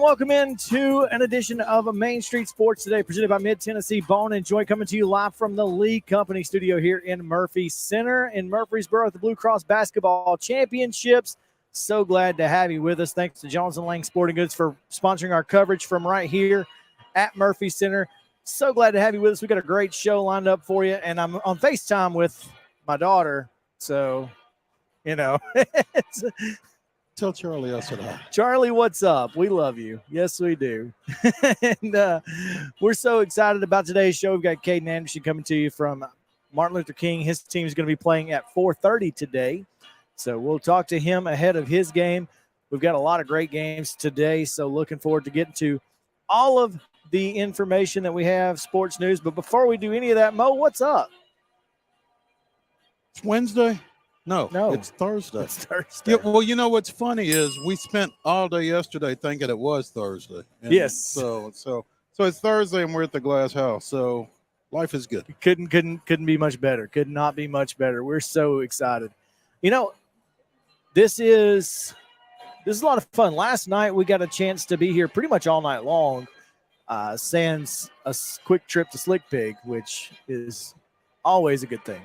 welcome into an edition of Main Street Sports Today, presented by Mid-Tennessee Bone and Joint, coming to you live from the Lee Company studio here in Murphy Center in Murfreesboro at the Blue Cross Basketball Championships. So glad to have you with us. Thanks to Jones & Lang Sporting Goods for sponsoring our coverage from right here at Murphy Center. So glad to have you with us. We got a great show lined up for you, and I'm on FaceTime with my daughter, so, you know, Tell Charlie I said hi. Charlie, what's up? We love you. Yes, we do. And we're so excited about today's show. We've got CADEN Anderson coming to you from Martin Luther King. His team is going to be playing at 4:30 today. So we'll talk to him ahead of his game. We've got a lot of great games today, so looking forward to getting to all of the information that we have, sports news. But before we do any of that, Mo, what's up? It's Wednesday? No, it's Thursday. It's Thursday. Yeah, well, you know what's funny is we spent all day yesterday thinking it was Thursday. And yes. So it's Thursday and we're at the Glass House. So life is good. Couldn't be much better. Could not be much better. We're so excited. You know, this is a lot of fun. Last night we got a chance to be here pretty much all night long. Sans a quick trip to Slick Pig, which is always a good thing.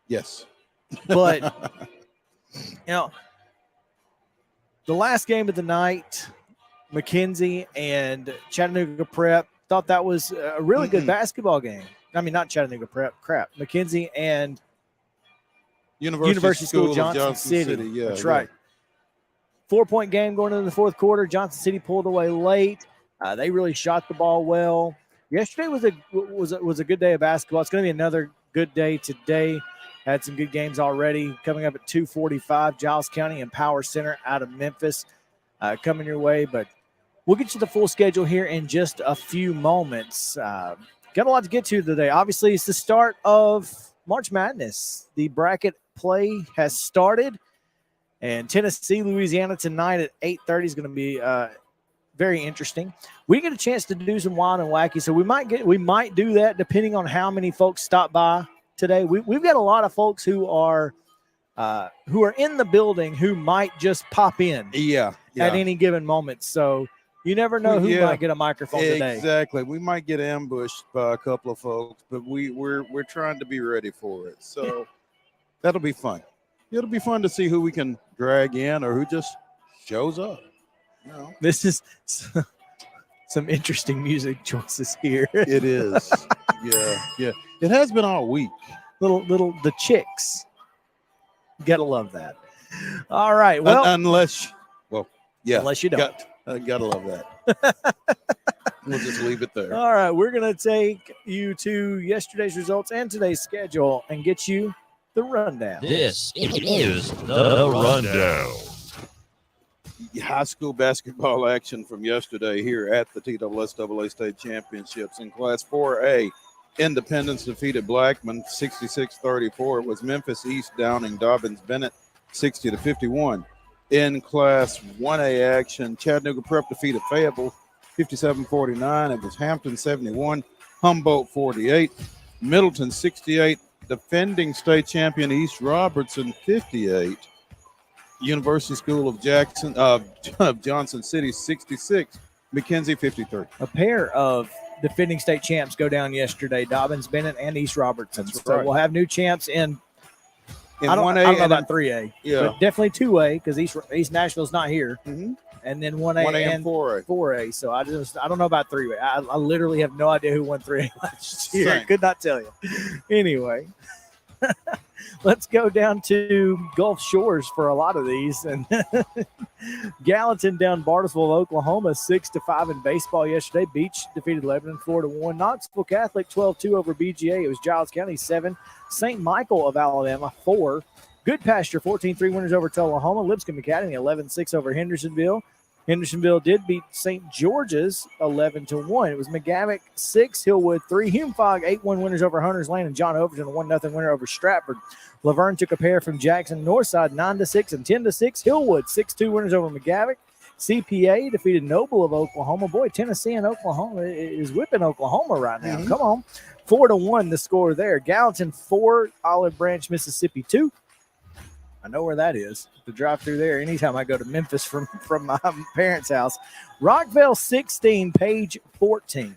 Yes. But, you know, the last game of the night, McKenzie and Chattanooga Prep, thought that was a really good basketball game. I mean, not Chattanooga Prep, McKenzie and University School Johnson City. Yeah, that's right. 4-point game going into the fourth quarter. Johnson City pulled away late. They really shot the ball well. Yesterday was a good day of basketball. It's going to be another good day today. Had some good games already. Coming up at 2:45, Giles County and Power Center out of Memphis coming your way. But we'll get you the full schedule here in just a few moments. Got a lot to get to today. Obviously, it's the start of March Madness. The bracket play has started. And Tennessee, Louisiana tonight at 8:30 is going to be very interesting. We get a chance to do some wild and wacky, so we might do that depending on how many folks stop by today. We've got a lot of folks who are in the building who might just pop in at any given moment. So you never know who might get a microphone today. Exactly. We might get ambushed by a couple of folks, but we're trying to be ready for it. So that'll be fun. It'll be fun to see who we can drag in or who just shows up. You know? This is some interesting music choices here. It is. Yeah. It has been all week. Little the Chicks. Gotta love that. All right. Well, unless you don't. Gotta love that. We'll just leave it there. All right. We're gonna take you to yesterday's results and today's schedule and get you the rundown. This is the rundown. High school basketball action from yesterday here at the TSSAA State Championships. In Class 4A, Independence defeated Blackman 66-34. It was Memphis East downing Dobbins Bennett 60-51. In Class 1A action, Chattanooga Prep defeated Fayetteville 57-49. It was Hampton 71, Humboldt 48, Middleton 68, defending state champion East Robertson 58. University School of Johnson City 66, McKenzie 53. A pair of defending state champs go down yesterday, Dobbins Bennett and East Robertson. That's so right. We'll have new champs in 1A. I don't know about 3A, but definitely 2A because East Nashville's not here. Mm-hmm. And then 1A and 4A. So I don't know about 3A. I literally have no idea who won 3A last year. I could not tell you. Anyway. Let's go down to Gulf Shores for a lot of these. And Gallatin down Bartlesville, Oklahoma, 6-5 in baseball yesterday. Beach defeated Lebanon 4-1. Knoxville Catholic 12-2 over BGA. It was Giles County 7. St. Michael of Alabama 4. Good Pasture 14-3 winners over Tullahoma. Lipscomb Academy 11-6 over Hendersonville. Hendersonville did beat St. George's 11-1. It was McGavock 6, Hillwood 3, Hume-Fogg 8-1 winners over Hunters Lane, and John Overton a 1-0 winner over Stratford. Laverne took a pair from Jackson Northside 9-6 and 10-6. Hillwood 6-2 winners over McGavock. CPA defeated Noble of Oklahoma. Boy, Tennessee and Oklahoma is whipping Oklahoma right now. Mm-hmm. Come on. 4-1 the score there. Gallatin 4, Olive Branch, Mississippi 2. I know where that is. To drive through there anytime I go to Memphis from my parents' house. Rockville 16, Page 14.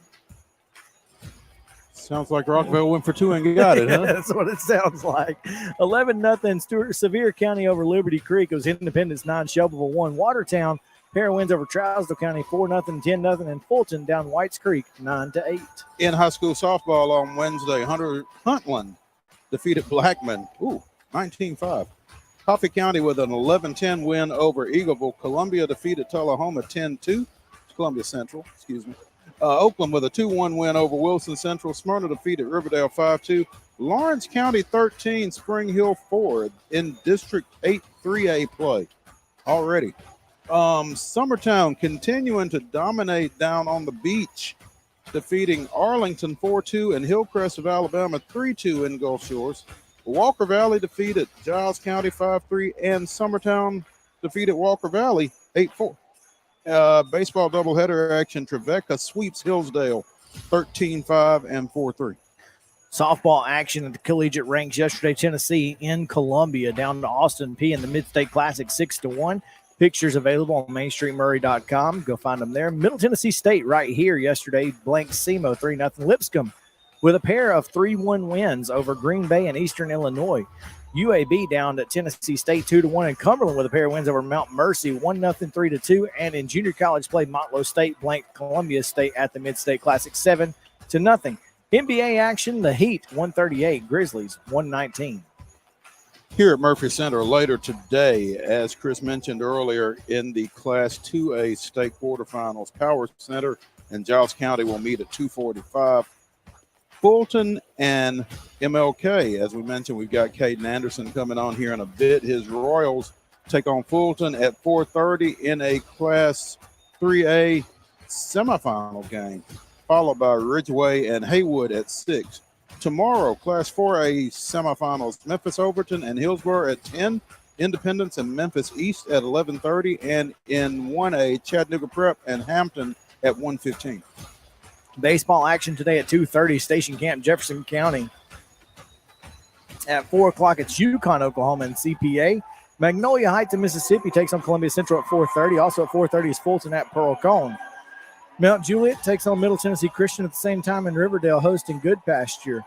Sounds like Rockville went for 2 and got it, huh? That's what it sounds like. 11-0 Stewart Sevier County over Liberty Creek. It was Independence 9, Shelbyville 1. Watertown pair wins over Trousdale County 4-0, 10-0, and Fulton down Whites Creek 9-8. In high school softball on Wednesday, Huntland defeated Blackman. 19-5. Coffee County with an 11-10 win over Eagleville. Columbia defeated Tullahoma 10-2. Columbia Central, excuse me. Oakland with a 2-1 win over Wilson Central. Smyrna defeated Riverdale 5-2. Lawrence County 13, Spring Hill 4 in District 8 3A play already. Summertown continuing to dominate down on the beach, defeating Arlington 4-2 and Hillcrest of Alabama 3-2 in Gulf Shores. Walker Valley defeated Giles County 5-3, and Summertown defeated Walker Valley 8-4. Baseball doubleheader action. Trevecca sweeps Hillsdale 13-5 and 4-3. Softball action at the collegiate ranks yesterday. Tennessee in Columbia down to Austin P in the Mid-State Classic 6-1. Pictures available on mainstreetmurray.com. Go find them there. Middle Tennessee State right here yesterday. Blank SEMO 3-0. Lipscomb with a pair of 3-1 wins over Green Bay and Eastern Illinois. UAB down to Tennessee State 2-1, and Cumberland with a pair of wins over Mount Mercy 1-0, 3-2. And in junior college play, Montlow State blanked Columbia State at the Mid-State Classic 7-0. NBA action, the Heat 138, Grizzlies 119. Here at Murphy Center later today, as Chris mentioned earlier, in the Class 2A state quarterfinals, Power Center and Giles County will meet at 2:45. Fulton and MLK, as we mentioned, we've got Caden Anderson coming on here in a bit. His Royals take on Fulton at 4:30 in a Class 3A semifinal game, followed by Ridgeway and Haywood at 6. Tomorrow, Class 4A semifinals, Memphis Overton and Hillsborough at 10, Independence and Memphis East at 11:30, and in 1A, Chattanooga Prep and Hampton at 1:15. Baseball action today at 2:30, Station Camp, Jefferson County. At 4 o'clock, it's Yukon, Oklahoma, and CPA. Magnolia Heights in Mississippi takes on Columbia Central at 4:30. Also at 4:30 is Fulton at Pearl Cone. Mount Juliet takes on Middle Tennessee Christian at the same time in Riverdale, hosting Good Pasture.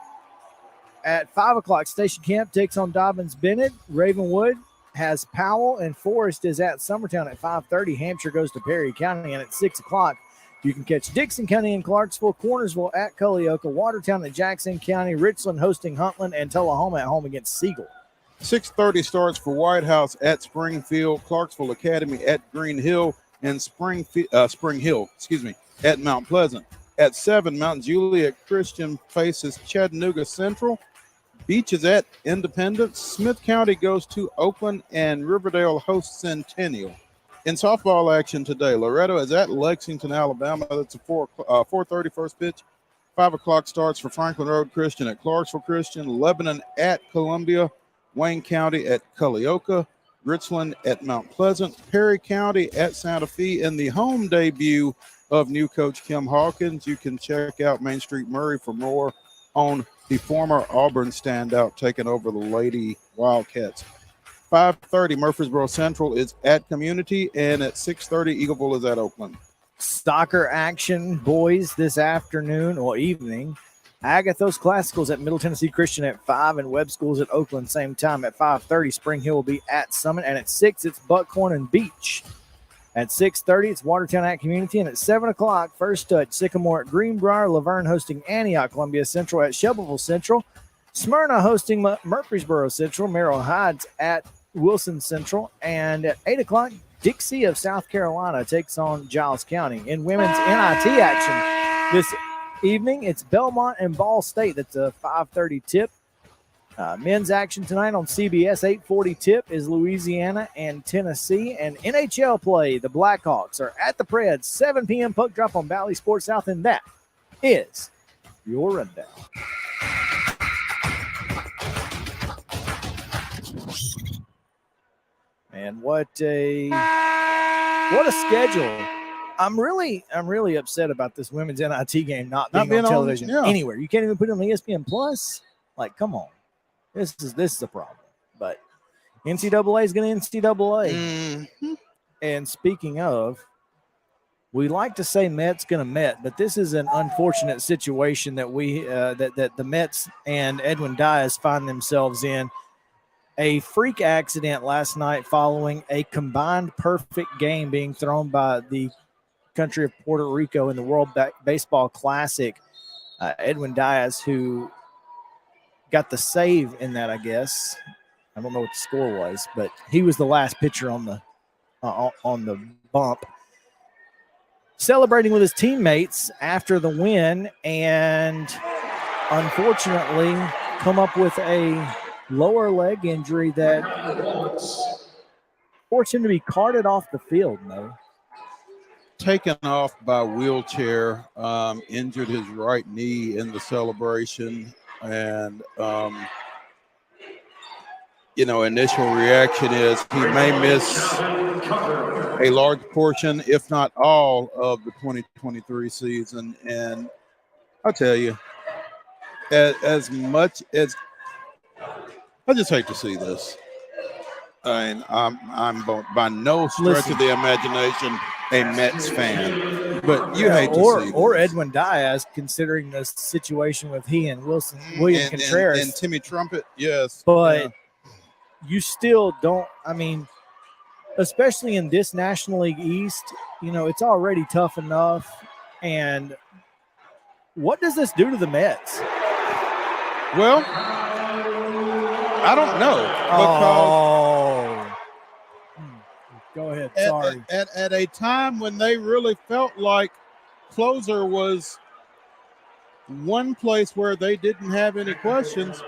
At 5 o'clock, Station Camp takes on Dobbins Bennett. Ravenwood has Powell, and Forest is at Summertown at 5:30. Hampshire goes to Perry County, and at 6 o'clock, you can catch Dixon County in Clarksville, Cornersville at Culleoka, Watertown at Jackson County, Richland hosting Huntland, and Tullahoma at home against Siegel. 6:30 starts for White House at Springfield, Clarksville Academy at Green Hill, and Spring Hill at Mount Pleasant. At 7, Mount Juliet Christian faces Chattanooga Central. Beach is at Independence. Smith County goes to Oakland, and Riverdale hosts Centennial. In softball action today, Loretto is at Lexington, Alabama. That's a 4:30 first pitch. 5 o'clock starts for Franklin Road Christian at Clarksville Christian. Lebanon at Columbia. Wayne County at Culleoka. Richland at Mount Pleasant. Perry County at Santa Fe. In the home debut of new coach Kim Hawkins, you can check out Main Street Murray for more on the former Auburn standout taking over the Lady Wildcats. 5:30, Murfreesboro Central is at Community, and at 6:30, Eagleville is at Oakland. Soccer action, boys, this afternoon or evening. Agathos Classicals at Middle Tennessee Christian at 5, and Webb Schools at Oakland same time at 5:30. Spring Hill will be at Summit, and at 6, it's Buckhorn and Beach. At 6:30, it's Watertown at Community, and at 7 o'clock, First Touch, Sycamore at Greenbrier, Laverne hosting Antioch, Columbia Central at Shelbyville Central, Smyrna hosting Murfreesboro Central, Merrill Heights at Wilson Central, and at 8 o'clock, Dixie of South Carolina takes on Giles County. In women's NIT action this evening, it's Belmont and Ball State. That's a 5:30 tip. Men's action tonight on CBS, 8:40 tip is Louisiana and Tennessee. And NHL play, the Blackhawks are at the Preds, 7 p.m. puck drop on Valley Sports South, and that is your rundown. And what a schedule. I'm really upset about this women's NIT game not being on television anywhere. You can't even put it on ESPN Plus. Like, come on. This is a problem. But NCAA is going to NCAA. Mhm. And speaking of, we like to say Met's going to Met, but this is an unfortunate situation that that the Mets and Edwin DIAZ find themselves in. A freak accident last night following a combined perfect game being thrown by the country of Puerto Rico in the World Baseball Classic. Edwin DIAZ, who got the save in that, I guess. I don't know what the score was, but he was the last pitcher on the bump, celebrating with his teammates after the win, and unfortunately come up with a lower leg injury that forced him to be carted off the field. No, Taken off by wheelchair, injured his right knee in the celebration, and initial reaction is he may miss a large portion, if not all, of the 2023 season. And I'll tell you, as much as I just hate to see this, and I'm by no stretch of the imagination a Mets fan, but you hate to see or this. Edwin DIAZ, considering the situation with he and William Contreras and Timmy Trumpet, yes, but you still don't. I mean, especially in this National League East, it's already tough enough. And what does this do to the Mets? Well, I don't know. Go ahead. Sorry. At a time when they really felt like closer was one place where they didn't have any questions,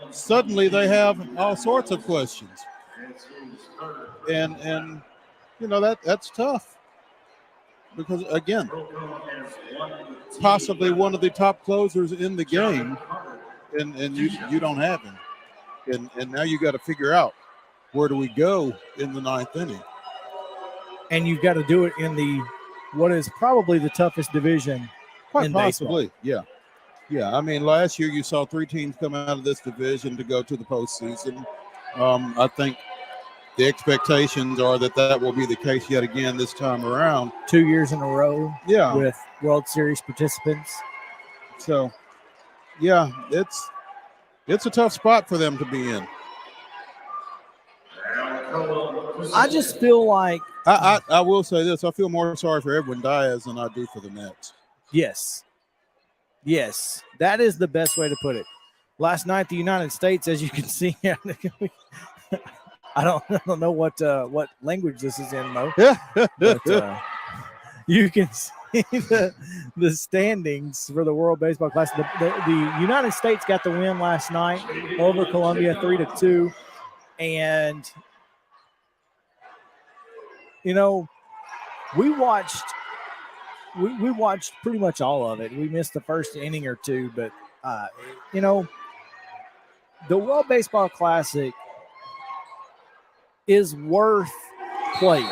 suddenly they have all sorts of questions. And that's tough. Because, again, possibly one of the top closers in the game, and you don't have him. And now you got to figure out, where do we go in the ninth inning? And you've got to do it in what is probably the toughest division. Quite possibly, yeah. Yeah, I mean, last year you saw 3 teams come out of this division to go to the postseason. I think the expectations are that will be the case yet again this time around. 2 years in a row, yeah, with World Series participants. So, yeah, it's a tough spot for them to be in. I just feel like I will say this: I feel more sorry for Edwin DIAZ than I do for the Mets. Yes, that is the best way to put it. Last night, the United States, as you can see, I don't know what language this is in, Mo. But you can see the standings for the World Baseball Classic. The United States got the win last night over Colombia, 3-2, and we watched pretty much all of it. We missed the first inning or two, but the World Baseball Classic is worth playing.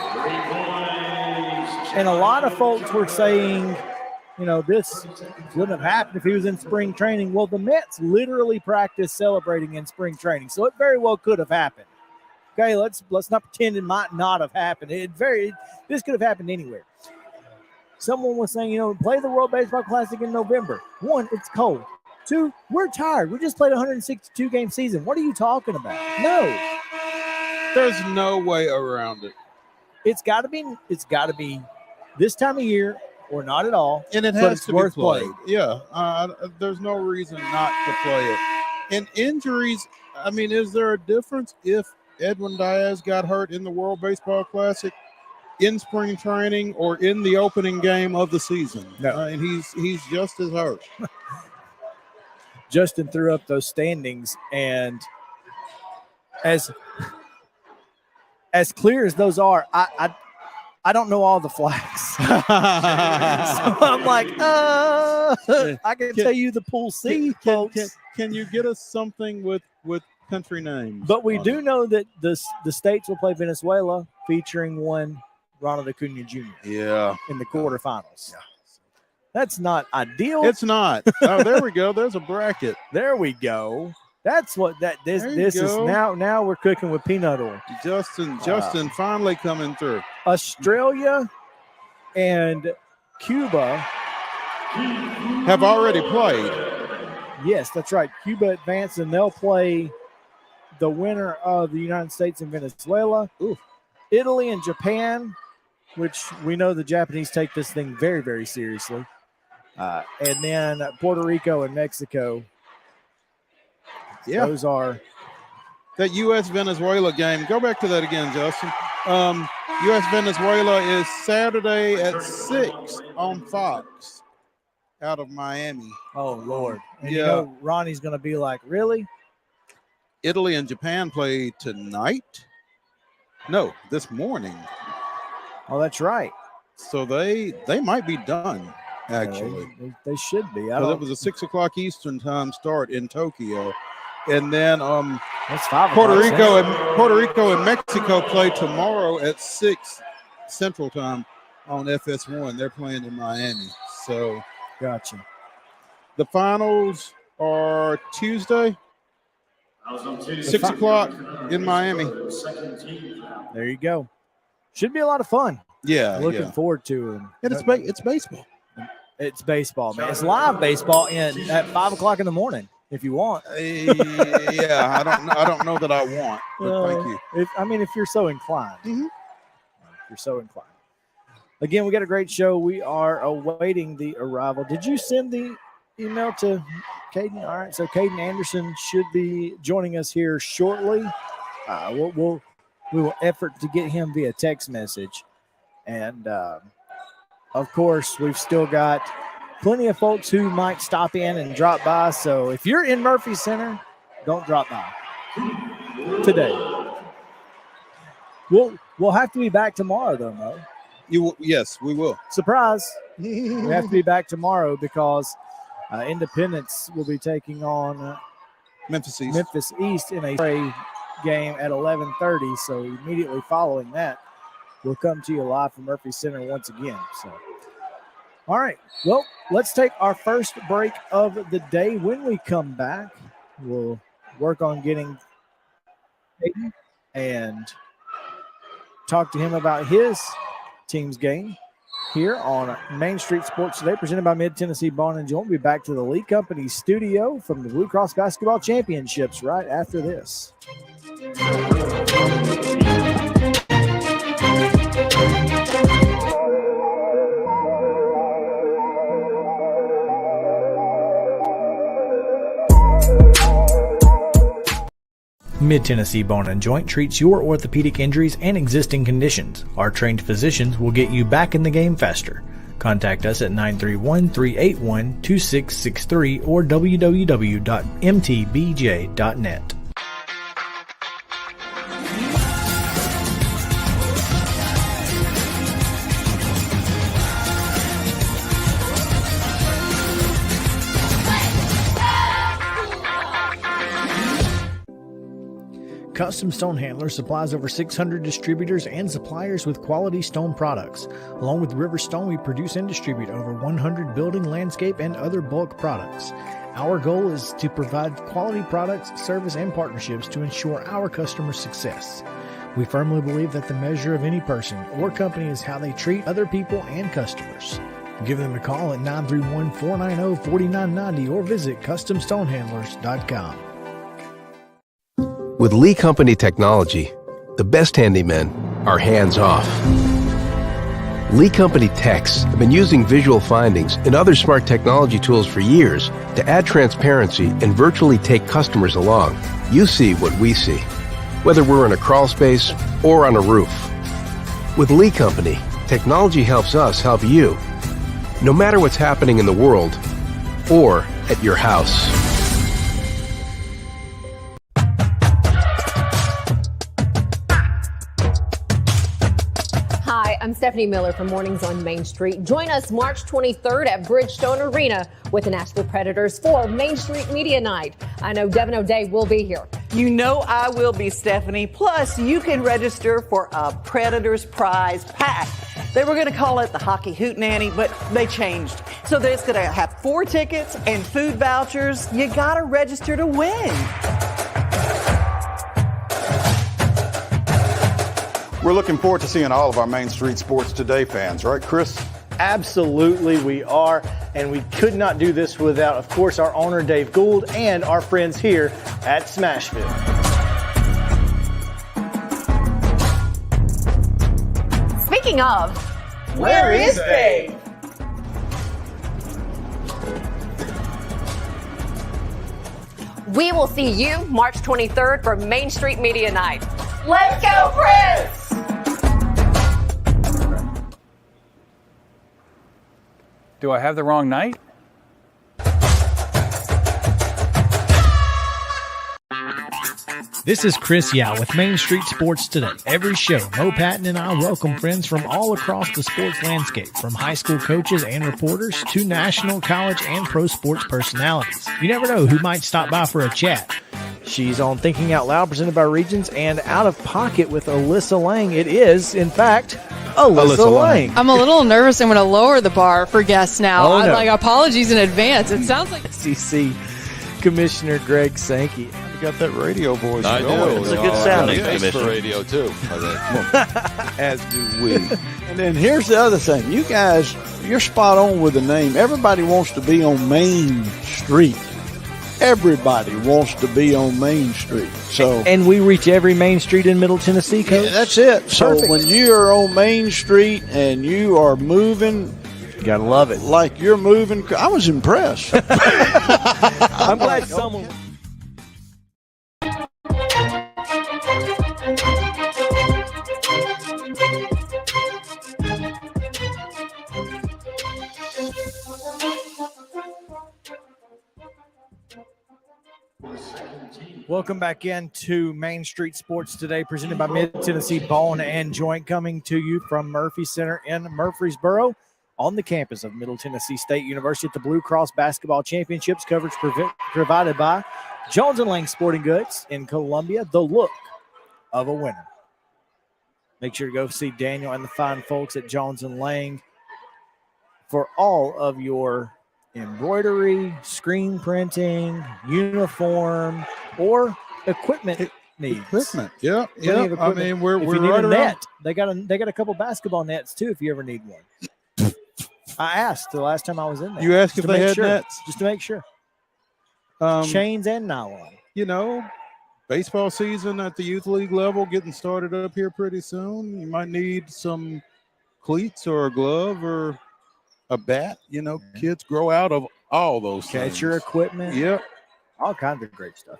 And a lot of folks were saying, this wouldn't have happened if he was in spring training. Well, the Mets literally practice celebrating in spring training, so it very well could have happened. Okay, let's not pretend it might not have happened. This could have happened anywhere. Someone was saying, play the World Baseball Classic in November. 1, it's cold. 2, we're tired. We just played a 162-game season. What are you talking about? No. There's no way around it. It's got to be this time of year or not at all. And it has to be played. Yeah. There's no reason not to play it. And injuries, I mean, is there a difference if Edwin DIAZ got hurt in the World Baseball Classic in spring training or in the opening game of the season? No. And he's just as hurt. Justin threw up those standings, and as clear as those are, I don't know all the flags. So I'm like, I can tell you the Pool C, folks. Can you get us something with country names? But we do know that the states will play Venezuela, featuring one Ronald Acuna Jr. Yeah, in the quarterfinals. Yeah. That's not ideal. It's not. Oh, there we go. There's a bracket. There we go. That's what this is now. Now we're cooking with peanut oil. Justin finally coming through. Australia and Cuba have already played. Yes, that's right. Cuba advanced, and they'll play the winner of the United States and Venezuela. Ooh. Italy and Japan, which we know the Japanese take this thing very, very seriously. And then Puerto Rico and Mexico. Yeah. Those are that U.S.-Venezuela game. Go back to that again, Justin. U.S.-Venezuela is Saturday at 6 on Fox out of Miami. Oh, Lord. And you know Ronnie's going to be like, really? Italy and Japan play tonight? No, this morning. Oh, that's right. So they might be done, actually. They should be. Because it was a 6 o'clock Eastern time start in Tokyo. And then that's 5 Puerto Rico and Mexico play tomorrow at 6 Central Time on FS1. They're playing in Miami. So gotcha. The finals are Tuesday, 6 o'clock in Miami. There you go. Should be a lot of fun. Yeah, looking forward to it. And it's baseball. It's baseball, man. It's live baseball at 5 o'clock in the morning. If you want. Yeah, I don't know that I want, but thank you. If you're so inclined. Mm-hmm. If you're so inclined. Again, we got a great show. We are awaiting the arrival. Did you send the email to Caden? All right, so Caden Anderson should be joining us here shortly. We will effort to get him via text message. And, of course, we've still got plenty of folks who might stop in and drop by. So if you're in Murphy Center, don't drop by today. We'll have to be back tomorrow, though, Mo. Yes, we will. Surprise. We have to be back tomorrow because Independence will be taking on Memphis East in a game at 11:30. So immediately following that, we'll come to you live from Murphy Center once again. So. All right, well, let's take our first break of the day. When we come back, we'll work on getting Hayden and talk to him about his team's game here on Main Street Sports Today, presented by Mid-Tennessee Bond & Joint. We'll be back to the Lee Company studio from the Blue Cross Basketball Championships right after this. Mid-Tennessee Bone & Joint treats your orthopedic injuries and existing conditions. Our trained physicians will get you back in the game faster. Contact us at 931-381-2663 or www.mtbj.net. Custom Stone Handler supplies over 600 distributors and suppliers with quality stone products. Along with River Stone, we produce and distribute over 100 building, landscape, and other bulk products. Our goal is to provide quality products, service, and partnerships to ensure our customers' success. We firmly believe that the measure of any person or company is how they treat other people and customers. Give them a call at 931-490-4990 or visit CustomStonehandlers.com. With Lee Company technology, the best handymen are hands-off. Lee Company techs have been using visual findings and other smart technology tools for years to add transparency and virtually take customers along. You see what we see, whether we're in a crawl space or on a roof. With Lee Company, technology helps us help you, no matter what's happening in the world or at your house. Hi, I'm Stephanie Miller from Mornings on Main Street. Join us March 23rd at Bridgestone Arena with the Nashville Predators for Main Street Media Night. I know Devin O'Day will be here. You know I will be, Stephanie. Plus, you can register for a Predators prize pack. They were going to call it the Hockey Hootenanny, but they changed. So it's going to have 4 tickets and food vouchers. You got to register to win. We're looking forward to seeing all of our Main Street Sports Today fans, right, Chris? Absolutely, we are. And we could not do this without, of course, our owner, Dave Gould, and our friends here at Smashville. Speaking of, where is Dave? We will see you March 23rd for Main Street Media Night. Let's go, Prince! Do I have the wrong night? This is Chris Yow with Main Street Sports Today. Every show, Mo Patton and I welcome friends from all across the sports landscape, from high school coaches and reporters to national, college, and pro sports personalities. You never know who might stop by for a chat. She's on Thinking Out Loud, presented by Regions, and Out of Pocket with Alyssa Lang. It is, in fact, Alyssa Lang. I'm a little nervous. I'm going to lower the bar for guests now. Oh, no. Like, apologies in advance. It sounds like SEC Commissioner Greg Sankey. You got that radio voice. I do. It's a good sound. Thanks for radio, too. As do we. And then here's the other thing. You guys, you're spot on with the name. Everybody wants to be on Main Street. Everybody wants to be on Main Street. So, and we reach every Main Street in Middle Tennessee, Coach. Yeah, that's it. So Perfect. when you are on Main Street and you are moving, you gotta love it. Like you're moving. I was impressed. I'm glad someone. Welcome back into Main Street Sports Today, presented by Mid-Tennessee Bone and Joint, coming to you from Murphy Center in Murfreesboro on the campus of Middle Tennessee State University at the Blue Cross Basketball Championships. Coverage provided by Jones & Lang Sporting Goods in Columbia, the look of a winner. Make sure to go see Daniel and the fine folks at Jones & Lang for all of your embroidery, screen printing, uniform, or equipment needs. Equipment, yeah. I mean, we're if you need right a around. net, they got a couple basketball nets too. If you ever need one, I asked the last time I was in there. You asked just if to they make had sure, nets? just to make sure. Chains and nylon. You know, baseball season at the youth league level getting started up here pretty soon. You might need some cleats or a glove or a bat. You know, kids grow out of all those things. Catcher equipment. Yep. All kinds of great stuff.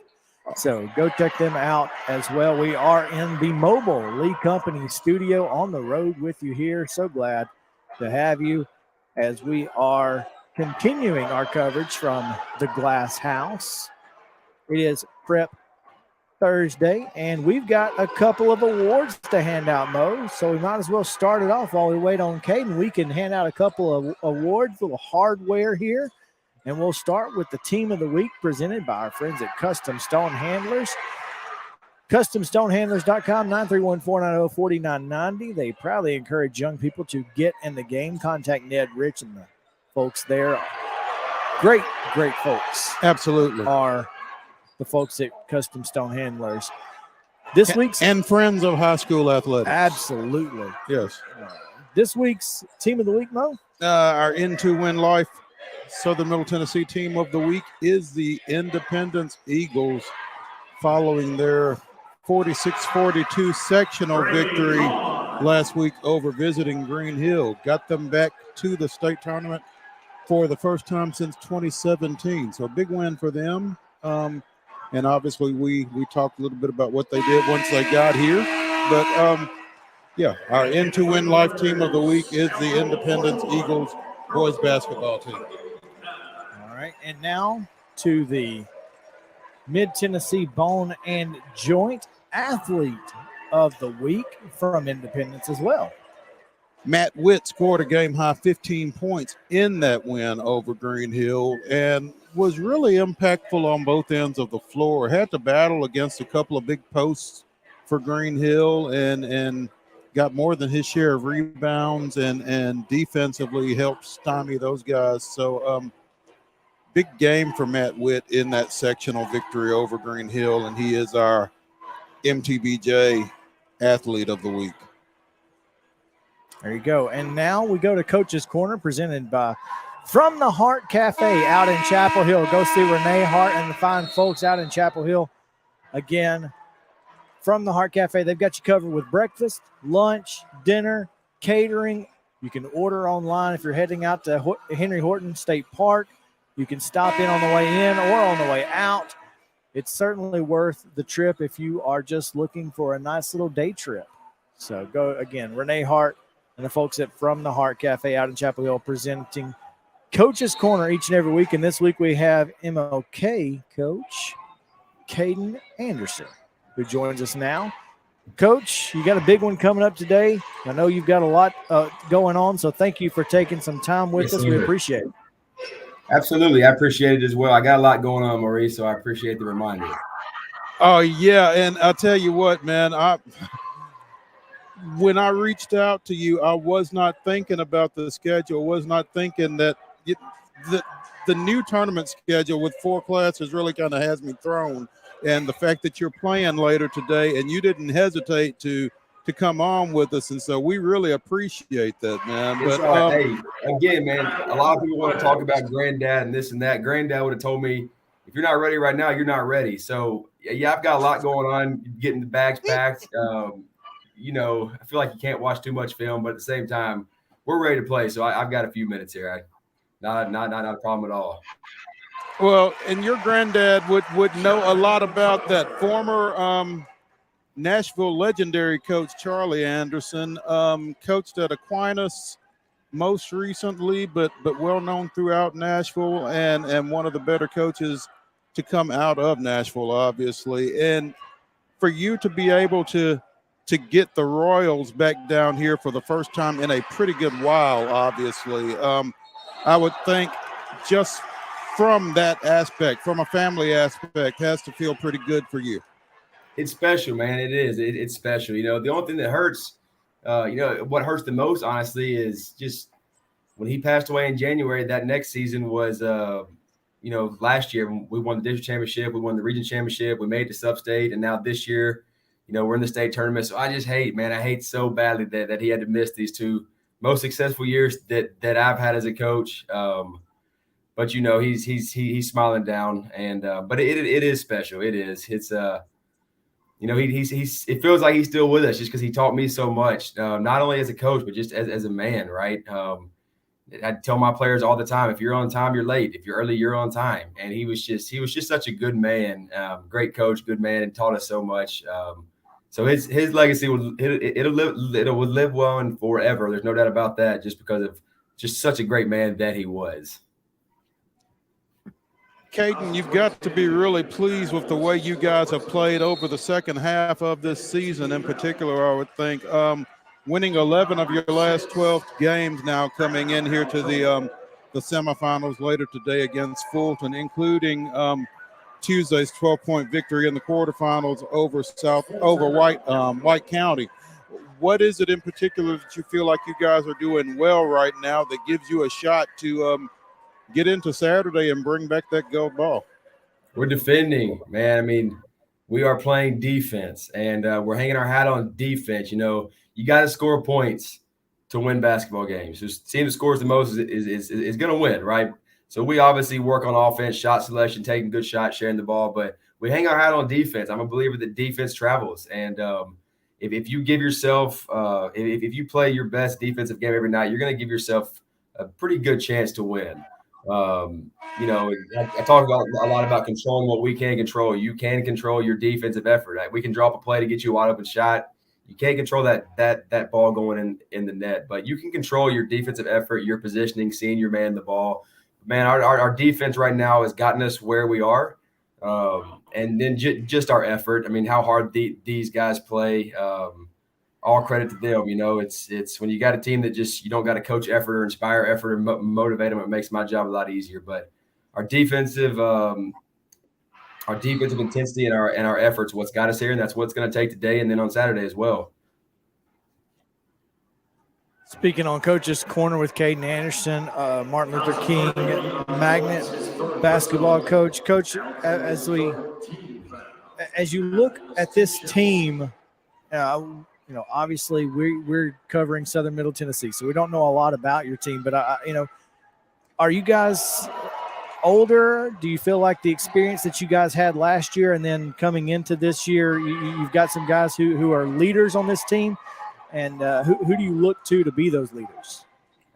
So go check them out as well. We are in the Mobile Lee Company studio on the road with you here. So glad to have you as we are continuing our coverage from the Glass House. It is Prep Thursday, and we've got a couple of awards to hand out, Mo. So we might as well start it off while we wait on Caden. We can hand out a couple of awards, little hardware here. And we'll start with the Team of the Week presented by our friends at Custom Stone Handlers. CustomStonehandlers.com, 931-490-4990. They proudly encourage young people to get in the game. Contact Ned Rich and the folks there. Great folks. Absolutely. Are the folks at Custom Stone Handlers. This week's and friends of high school athletics. Absolutely. Yes. This week's Team of the Week, Mo? Our Into Win Life Southern Middle Tennessee Team of the Week is the Independence Eagles, following their 46-42 sectional victory last week over visiting Green Hill. Got them back to the state tournament for the first time since 2017. So a big win for them. And obviously we talked a little bit about what they did once they got here. But yeah, our Into Win Life Team of the Week is the Independence Eagles boys basketball team. All right, and now to the Mid-Tennessee Bone and Joint Athlete of the Week from Independence as well. Matt Witt scored a game-high 15 points in that win over Green Hill and was really impactful on both ends of the floor. Had to battle against a couple of big posts for Green Hill and got more than his share of rebounds and defensively helped stymie those guys. So big game for Matt Witt in that sectional victory over Green Hill, and he is our MTBJ Athlete of the Week. There you go. And now we go to Coach's Corner, presented by From the Heart Cafe out in Chapel Hill. Go see Renee Hart and the fine folks out in Chapel Hill. Again, From the Heart Cafe, they've got you covered with breakfast, lunch, dinner, catering. You can order online if you're heading out to Henry Horton State Park. You can stop in on the way in or on the way out. It's certainly worth the trip if you are just looking for a nice little day trip. So go again, Renee Hart and the folks at From the Heart Cafe out in Chapel Hill presenting Coach's Corner each and every week. And this week we have MLK coach CADEN Anderson, who joins us now. Coach, you got a big one coming up today. I know you've got a lot going on, so thank you for taking some time with us. We appreciate it. Absolutely. I appreciate it as well. I got a lot going on, Maurice, so I appreciate the reminder. Oh, yeah, and I'll tell you what, man, when I reached out to you, I was not thinking about the schedule, was not thinking that the new tournament schedule with 4 classes really kind of has me thrown. And the fact that you're playing later today and you didn't hesitate to come on with us. And so we really appreciate that, man. But hey, again, man, a lot of people want to talk about Granddad and this and that. Granddad would have told me, if you're not ready right now, you're not ready. So, yeah, I've got a lot going on, getting the bags packed. You know, I feel like you can't watch too much film, but at the same time, we're ready to play. So I've got a few minutes here. Not a problem at all. Well, and your granddad would know a lot about that. Former Nashville legendary coach Charlie Anderson, coached at Aquinas most recently, but well known throughout Nashville, and one of the better coaches to come out of Nashville, obviously. And for you to be able to get the Royals back down here for the first time in a pretty good while, obviously, I would think just from that aspect, from a family aspect, has to feel pretty good for you. It's special, man. It is. It's special. You know, the only thing that hurts, what hurts the most, honestly, is just when he passed away in January. That next season was, last year we won the district championship, we won the region championship, we made the sub-state, and now this year, we're in the state tournament. So I just hate so badly that he had to miss these 2 most successful years that I've had as a coach. But he's smiling down, and but it is special. It is. It's it feels like he's still with us just because he taught me so much, not only as a coach but just as a man, right? I tell my players all the time, if you're on time, you're late. If you're early, you're on time. And he was just such a good man, great coach, good man, and taught us so much. So his legacy will live well and forever. There's no doubt about that, just because of just such a great man that he was. CADEN, you've got to be really pleased with the way you guys have played over the second half of this season in particular, I would think. Winning 11 of your last 12 games now, coming in here to the semifinals later today against Fulton, including Tuesday's 12-point victory in the quarterfinals over White County. What is it in particular that you feel like you guys are doing well right now that gives you a shot to get into Saturday and bring back that gold ball? We're defending, man. I mean, we are playing defense, and we're hanging our hat on defense. You got to score points to win basketball games. The team that scores the most is going to win, right? So we obviously work on offense, shot selection, taking good shots, sharing the ball, but we hang our hat on defense. I'm a believer that defense travels, and if you give yourself, if you play your best defensive game every night, you're going to give yourself a pretty good chance to win. I talk a lot about controlling what we can control. You can control your defensive effort. We can drop a play to get you a wide open shot. You can't control that ball going in the net, but you can control your defensive effort, your positioning, seeing your man the ball. Man, our defense right now has gotten us where we are, and then just our effort. I mean, how hard these guys play. All credit to them. It's when you got a team that just you don't got to coach effort or inspire effort or motivate them. It makes my job a lot easier. But our defensive intensity and our efforts, what's got us here, and that's what's going to take today and then on Saturday as well. Speaking on Coach's Corner with CADEN Anderson, Martin Luther King Magnet basketball coach. Coach, as you look at this team, obviously we're covering Southern Middle Tennessee, so we don't know a lot about your team. But are you guys older? Do you feel like the experience that you guys had last year and then coming into this year, you've got some guys who are leaders on this team, and who do you look to be those leaders?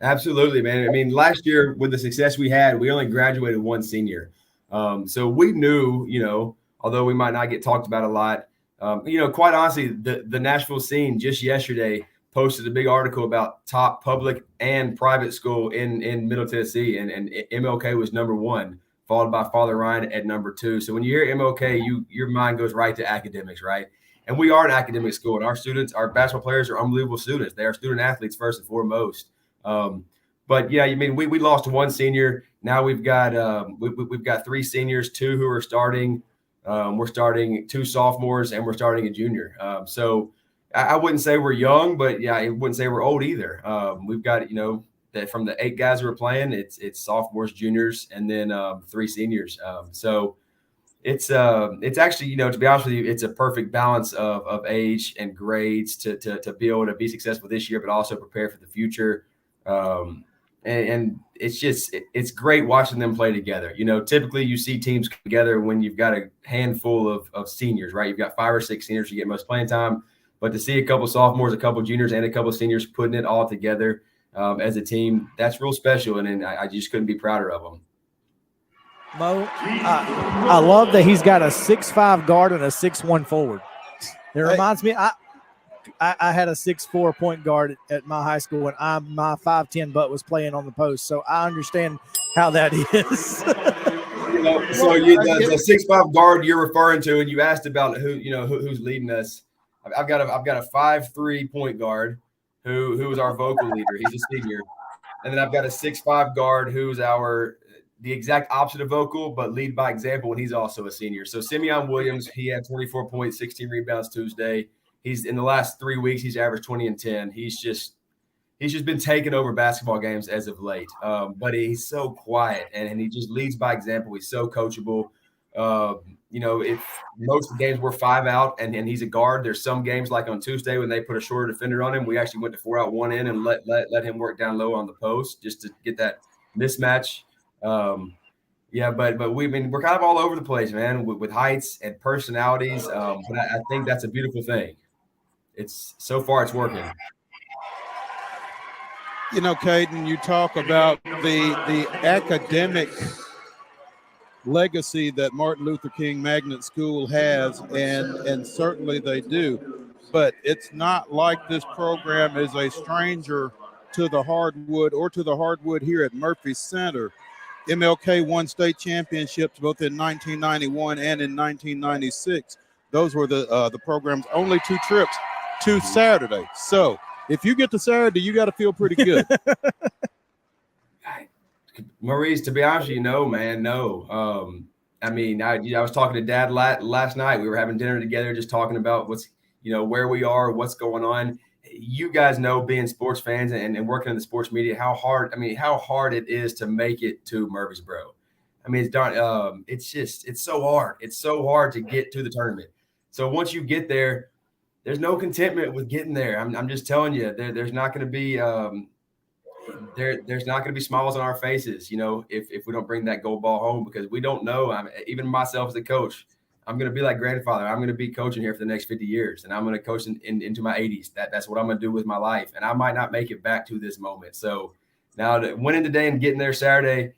Absolutely, man. I mean, last year with the success we had, we only graduated one senior. So we knew, although we might not get talked about a lot, quite honestly, the Nashville scene just yesterday posted a big article about top public and private school in Middle Tennessee, and MLK was number 1, followed by Father Ryan at number 2. So when you hear MLK, your mind goes right to academics, right? And we are an academic school, and our students, our basketball players are unbelievable students. They are student athletes first and foremost. But yeah, I mean, we lost one senior. Now we've got we've got 3 seniors, 2 who are starting. We're starting 2 sophomores, and we're starting a junior. So I wouldn't say we're young, but yeah, I wouldn't say we're old either. We've got, that from the 8 guys who are playing, it's sophomores, juniors, and then 3 seniors. So it's actually, to be honest with you, it's a perfect balance of age and grades to be able to be successful this year, but also prepare for the future. And it's great watching them play together. Typically you see teams come together when you've got a handful of seniors, right? You've got 5 or 6 seniors, you get most playing time, but to see a couple sophomores, a couple juniors, and a couple seniors putting it all together as a team, that's real special. And I just couldn't be prouder of them. Mo, I love that he's got a 6'5" guard and a 6'1" forward. It reminds me, I had a 6'4" point guard at my high school when my 5'10" butt was playing on the post, so I understand how that is. So the 6'5" guard you're referring to, and you asked about who's leading us. I've got a 5'3" point guard who is our vocal leader. He's a senior, and then I've got a 6'5" guard who's the exact opposite of vocal, but lead by example, and he's also a senior. So Simeon Williams, he had 24 points, 16 rebounds Tuesday. He's in the last 3 weeks, he's averaged 20 and 10. He's just been taking over basketball games as of late. But he's so quiet and he just leads by example. He's so coachable. If most of the games we're 5 out and he's a guard, there's some games like on Tuesday when they put a shorter defender on him, we actually went to 4 out, 1 in and let him work down low on the post just to get that mismatch. But we're kind of all over the place, man, with heights and personalities. But I think that's a beautiful thing. So far it's working. Caden, you talk about the academic legacy that Martin Luther King Magnet School has, and certainly they do. But it's not like this program is a stranger to the hardwood or to the hardwood here at Murphy Center. MLK won state championships both in 1991 and in 1996. Those were the program's only 2 trips to Saturday. So if you get to Saturday, you got to feel pretty good. Maurice, to be honest with you, no, man, no. I was talking to Dad last night. We were having dinner together, just talking about what's, where we are, what's going on. You guys know, being sports fans and working in the sports media, how hard it is to make it to Murfreesboro. I mean, it's so hard. It's so hard to get to the tournament. So once you get there, there's no contentment with getting there. I'm just telling you, there's not going to be there's not going to be smiles on our faces, if we don't bring that gold ball home, because we don't know. Even myself as a coach, I'm going to be like grandfather. I'm going to be coaching here for the next 50 years, and I'm going to coach into my 80s. That's what I'm going to do with my life, and I might not make it back to this moment. So now, winning today and getting there Saturday,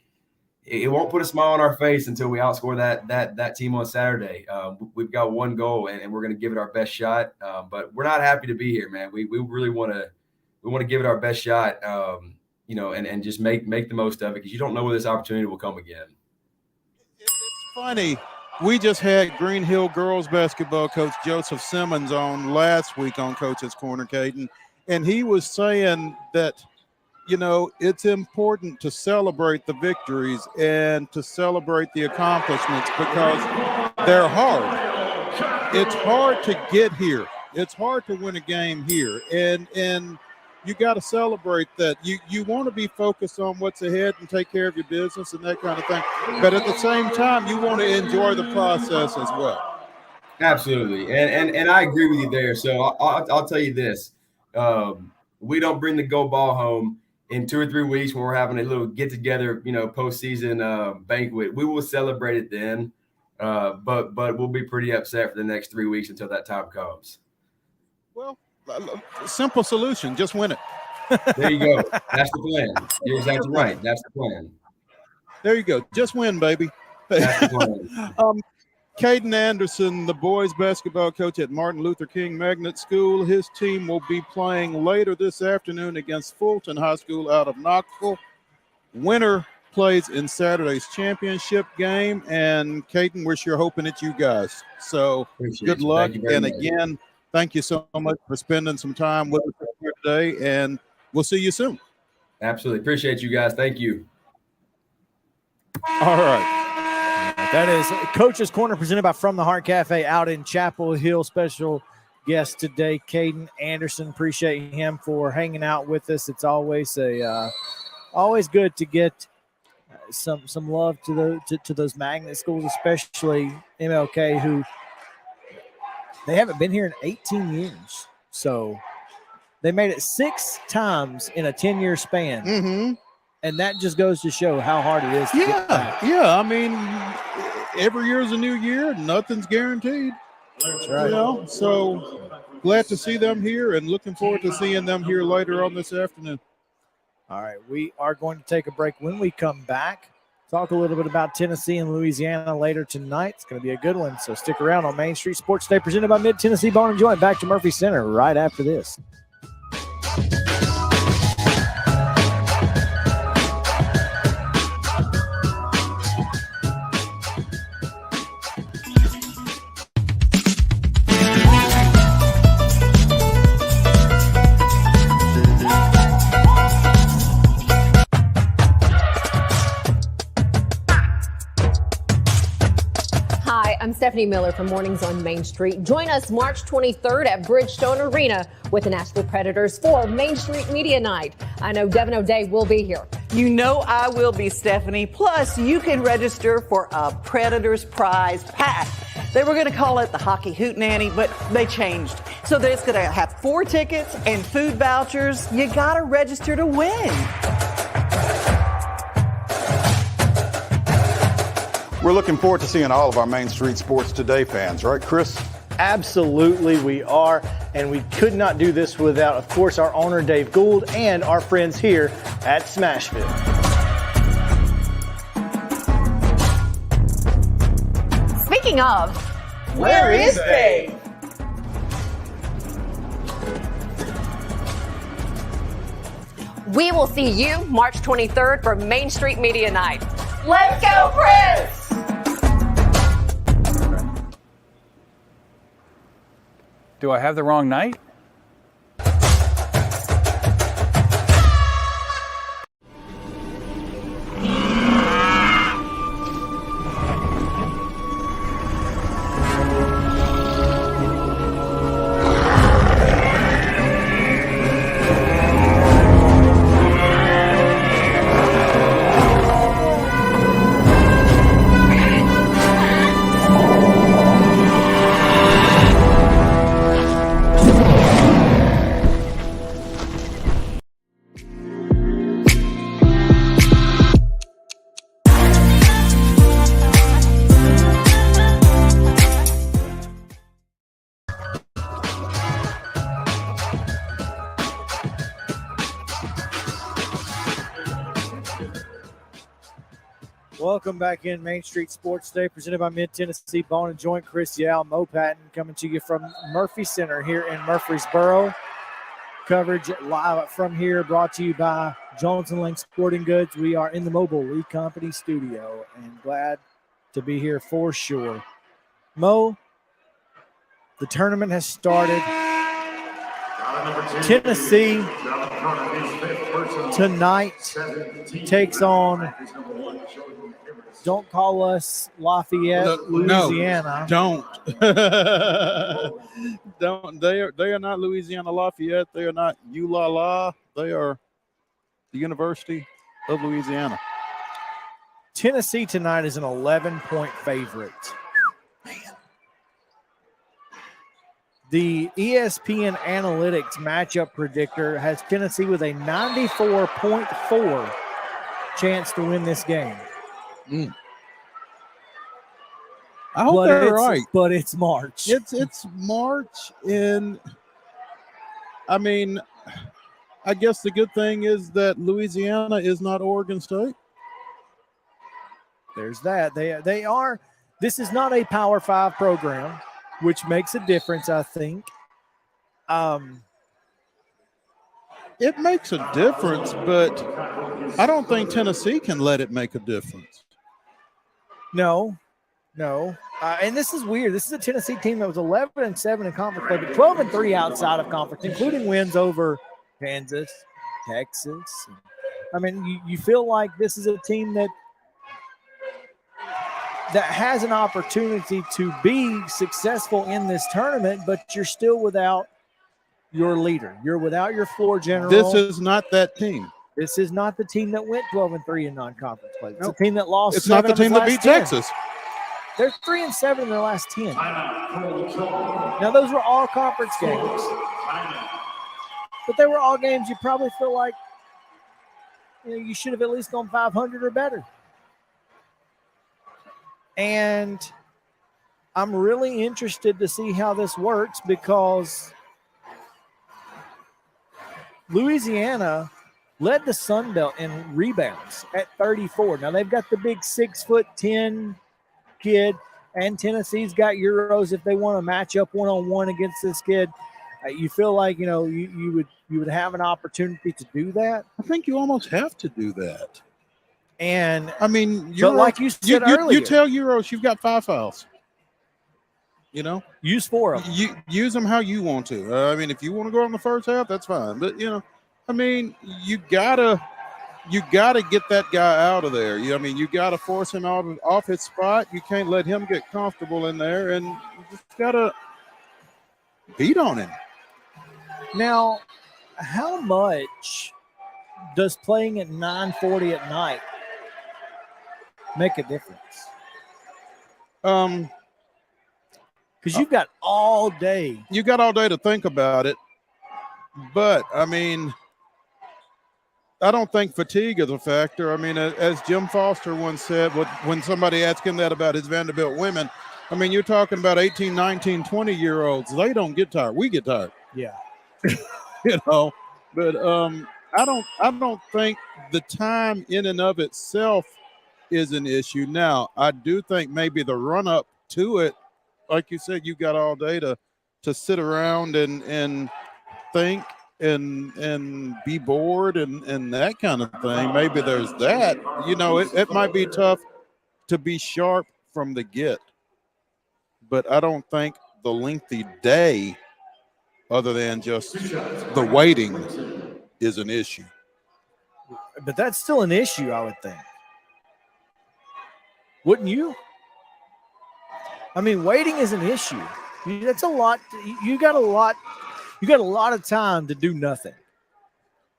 it won't put a smile on our face until we outscore that team on Saturday. We've got one goal, and we're going to give it our best shot. But we're not happy to be here, man. We really want to give it our best shot, and just make the most of it, because you don't know where this opportunity will come again. It's funny. We just had Green Hill girls basketball coach Joseph Simmons on last week on Coach's Corner, Caden, and he was saying that, it's important to celebrate the victories and to celebrate the accomplishments because they're hard. It's hard to get here. It's hard to win a game here, and you got to celebrate that. You want to be focused on what's ahead and take care of your business and that kind of thing. But at the same time, you want to enjoy the process as well. Absolutely, and I agree with you there. So I'll tell you this: we don't bring the go ball home in 2 or 3 weeks when we're having a little get together, postseason banquet. We will celebrate it then, but we'll be pretty upset for the next 3 weeks until that time comes. Well, simple solution: just win it. There you go. That's the plan. You're exactly right. That's the plan. There you go. Just win, baby. That's the plan. Caden Anderson, the boys basketball coach at Martin Luther King Magnet School. His team will be playing later this afternoon against Fulton High School out of Knoxville. Winner plays in Saturday's championship game. And Caden, we're sure hoping it's you guys. So good luck. And again, thank you so much for spending some time with us here today. And we'll see you soon. Absolutely. Appreciate you guys. Thank you. All right. That is Coach's Corner presented by From the Heart Cafe out in Chapel Hill. Special guest today, Caden Anderson. Appreciate him for hanging out with us. It's always always good to get some love to those magnet schools, especially MLK, who they haven't been here in 18 years. So they made it 6 times in a 10-year span. Mm-hmm. And that just goes to show how hard it is to get back. Yeah. I mean, every year is a new year. Nothing's guaranteed. That's right. So glad to see them here and looking forward to seeing them here later on this afternoon. All right. We are going to take a break. When we come back, talk a little bit about Tennessee and Louisiana later tonight. It's going to be a good one. So stick around on Main Street Sports Day presented by Mid-Tennessee Bone and Joint. Back to Murphy Center right after this. I'm Stephanie Miller from Mornings on Main Street. Join us March 23rd at Bridgestone Arena with the Nashville Predators for Main Street Media Night. I know Devin O'Day will be here. You know I will be, Stephanie. Plus, you can register for a Predators prize pack. They were going to call it the Hockey Hootenanny, but they changed. So that it's going to have 4 tickets and food vouchers. You got to register to win. We're looking forward to seeing all of our Main Street Sports Today fans, right, Chris? Absolutely, we are. And we could not do this without, of course, our owner, Dave Gould, and our friends here at Smashville. Speaking of, where is Dave? We will see you March 23rd for Main Street Media Night. Let's go, Prince! Do I have the wrong night? Welcome back in Main Street Sports Day, presented by Mid-Tennessee Bone and Joint. Chris Yow, Mo Patton, coming to you from Murphy Center here in Murfreesboro. Coverage live from here, brought to you by Jones & Lang Sporting Goods. We are in the Mobile Lee Company studio, and glad to be here for sure. Mo, the tournament has started. Tennessee tonight takes on, don't call us Lafayette, Louisiana. No, don't. They are not Louisiana Lafayette. They are not ULala. They are the University of Louisiana. Tennessee tonight is an 11-point favorite. The ESPN Analytics matchup predictor has Tennessee with a 94.4 chance to win this game. I hope they're right. But it's March. It's March, and I mean, I guess the good thing is that Louisiana is not Oregon State. There's that. They are. This is not a Power 5 program, which makes a difference, I think. It makes a difference, but I don't think Tennessee can let it make a difference. No. And this is weird. This is a Tennessee team that was 11-7 in conference play, but 12-3 outside of conference, including wins over Kansas, Texas. I mean, you feel like this is a team that has an opportunity to be successful in this tournament, but you're still without your leader. You're without your floor general. This is not that team. This is not the team that went 12-3 in non-conference play. It's a team that lost. It's not the team that beat Texas. They're 3-7 in their last 10. Now, those were all conference games. But they were all games you probably feel like you should have at least gone 500 or better. And I'm really interested to see how this works because Louisiana led the Sun Belt in rebounds at 34. Now, they've got the big 6'10" kid, and Tennessee's got Euros if they want to match up one-on-one against this kid. You feel like, you would have an opportunity to do that? I think you almost have to do that. And I mean, like you said earlier, you tell Euros you've got 5 fouls. Use 4 of them. You use them how you want to. I mean, if you want to go in the first half, that's fine. But I mean, you gotta get that guy out of there. You gotta force him off his spot. You can't let him get comfortable in there, and you just gotta beat on him. Now, how much does playing at 9:40 at night make a difference? Because you've got all day. You got all day to think about it. But, I mean, I don't think fatigue is a factor. I mean, as Jim Foster once said, when somebody asked him that about his Vanderbilt women, I mean, you're talking about 18, 19, 20-year-olds. They don't get tired. We get tired. Yeah. But I don't think the time in and of itself is an issue. Now, I do think maybe the run-up to it, like you said, you got all day to sit around and think and be bored and that kind of thing. Maybe there's that. It might be tough to be sharp from the get. But I don't think the lengthy day, other than just the waiting, is an issue. But that's still an issue, I would think. Wouldn't you? I mean, waiting is an issue. That's a lot. You got a lot of time to do nothing.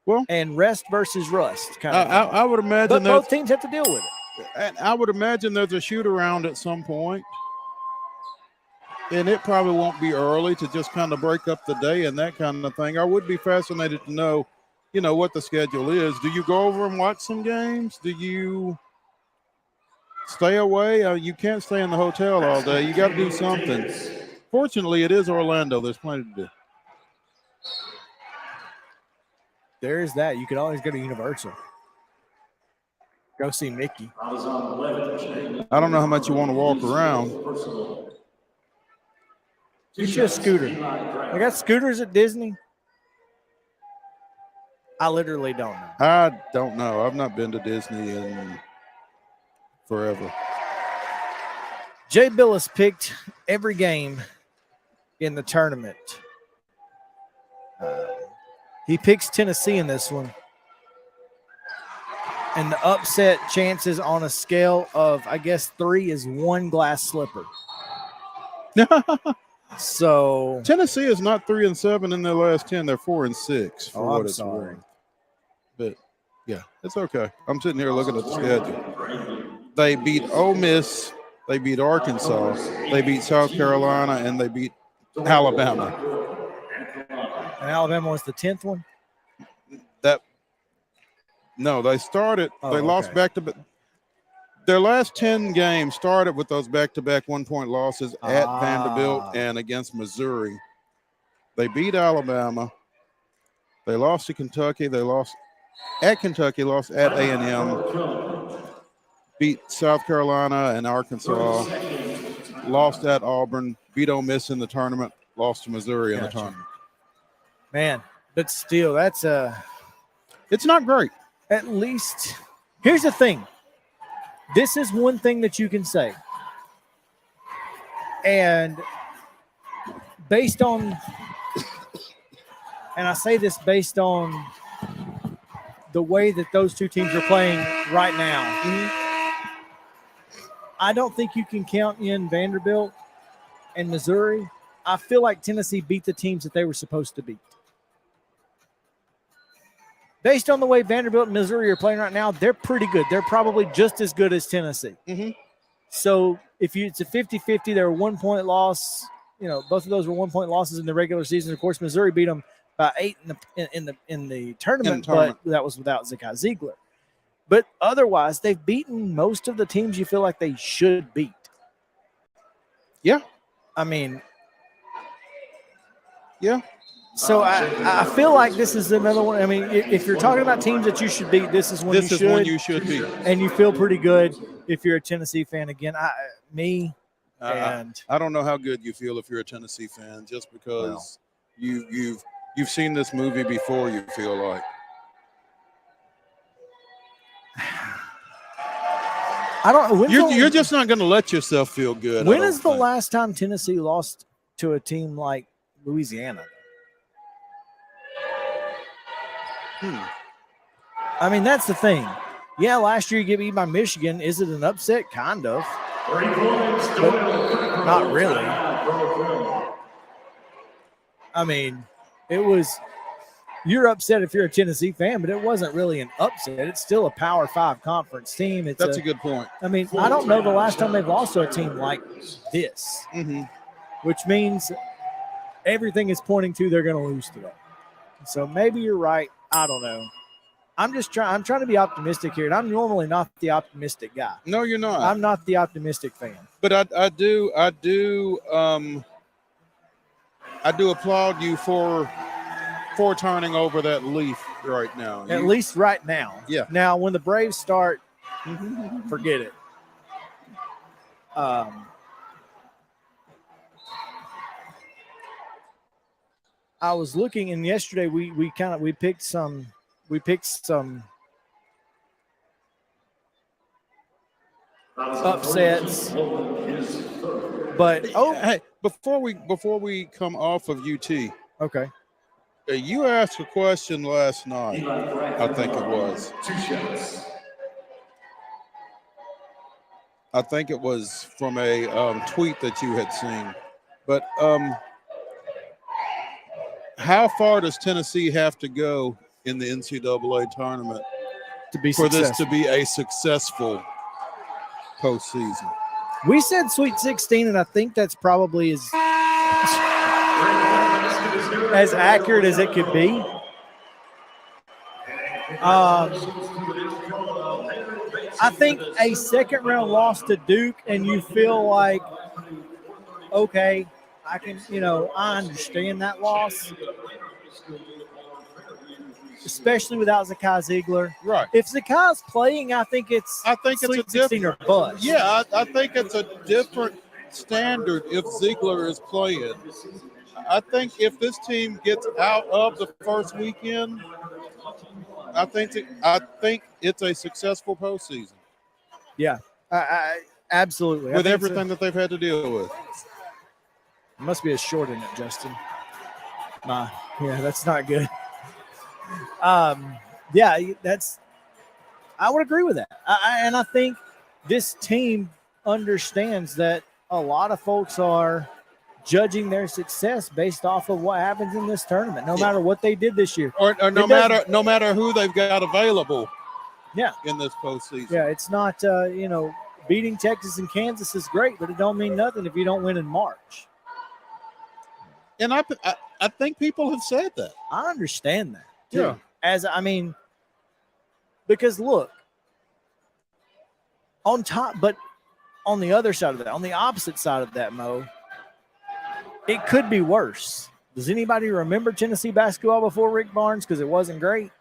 Well, and rest versus rust. Kind of I would imagine. But both teams have to deal with it. And I would imagine there's a shoot around at some point. And it probably won't be early to just kind of break up the day and that kind of thing. I would be fascinated to know, what the schedule is. Do you go over and watch some games? Do you stay away? You can't stay in the hotel all day. You got to do something. Fortunately, it is Orlando. There's plenty to do. There's that. You could always go to Universal. Go see Mickey. I don't know how much you want to walk around. Get you a scooter. They got scooters at Disney. I literally don't know. I don't know. I've not been to Disney in forever. Jay Billis picked every game in the tournament. He picks Tennessee in this one. And the upset chances on a scale of, I guess, 3 is 1 glass slipper. So Tennessee is not 3-7 in their last 10. They're 4-6 for what it's worth. But yeah, it's okay. I'm sitting here looking at the schedule. They beat Ole Miss, they beat Arkansas, they beat South Carolina, and they beat Alabama. And Alabama was the 10th one? No, they started. Oh, they lost back-to-back. Their last 10 games started with those back-to-back one-point losses at Vanderbilt and against Missouri. They beat Alabama. They lost to Kentucky. They lost at Kentucky, lost at A&M, beat South Carolina and Arkansas, lost at Auburn, beat Ole Miss in the tournament, lost to Missouri in the tournament. Man, but still, that's it's not great. At least, here's the thing. This is one thing that you can say. And based on, and I say this based on the way that those two teams are playing right now, I don't think you can count in Vanderbilt and Missouri. I feel like Tennessee beat the teams that they were supposed to beat. Based on the way Vanderbilt and Missouri are playing right now, they're pretty good. They're probably just as good as Tennessee. So if it's a 50-50, they're a 1-point loss. You know, both of those were 1-point losses in the regular season. Of course, Missouri beat them by 8 in the tournament, but that was without Zakai Ziegler. But otherwise, they've beaten most of the teams you feel like they should beat. Yeah. I mean, yeah. So I feel like this is another one. I mean, if you're talking about teams that you should beat, this is one you should beat. And you feel pretty good if you're a Tennessee fan. Again, I don't know how good you feel if you're a Tennessee fan, just because you've seen this movie before, you feel like. You're just not going to let yourself feel good. When is the last time Tennessee lost to a team like Louisiana? I mean, that's the thing. Yeah, last year you get beat by Michigan. Is it an upset? Kind of. But not really. I mean, it was – you're upset if you're a Tennessee fan, but it wasn't really an upset. It's still a Power 5 conference team. That's a good point. I mean, I don't know the last time they've lost to a team like this, which means everything is pointing to they're going to lose today. So maybe you're right. I don't know. I'm trying to be optimistic here, and I'm normally not the optimistic guy. No, you're not. I'm not the optimistic fan. But I do applaud you for turning over that leaf right now. At least right now. Yeah. Now, when the Braves start, forget it. I was looking, and yesterday we picked some upsets. But hey, before we come off of UT, okay. You asked a question last night. I think it was. I think it was from a tweet that you had seen, but how far does Tennessee have to go in the NCAA tournament for this to be a successful postseason? We said Sweet 16, and I think that's probably as accurate as it could be. I think a second-round loss to Duke, and you feel like, okay, I understand that loss, especially without Zakai Ziegler. Right. If Zakai's playing, I think it's Sweet 16 or bust. Yeah, I think it's a different standard if Ziegler is playing. I think if this team gets out of the first weekend, I think it's a successful postseason. Yeah, I absolutely. With everything that they've had to deal with. It must be a short in it, Justin. Yeah, that's not good. I would agree with that. And I think this team understands that a lot of folks are judging their success based off of what happens in this tournament, no matter what they did this year. Or no matter who they've got available in this postseason. Yeah, it's not, beating Texas and Kansas is great, but it don't mean nothing if you don't win in March. And I think people have said that. I understand that too. Yeah. Because look, on top, but on the other side of that, on the opposite side of that, Mo, it could be worse. Does anybody remember Tennessee basketball before Rick Barnes? Because it wasn't great.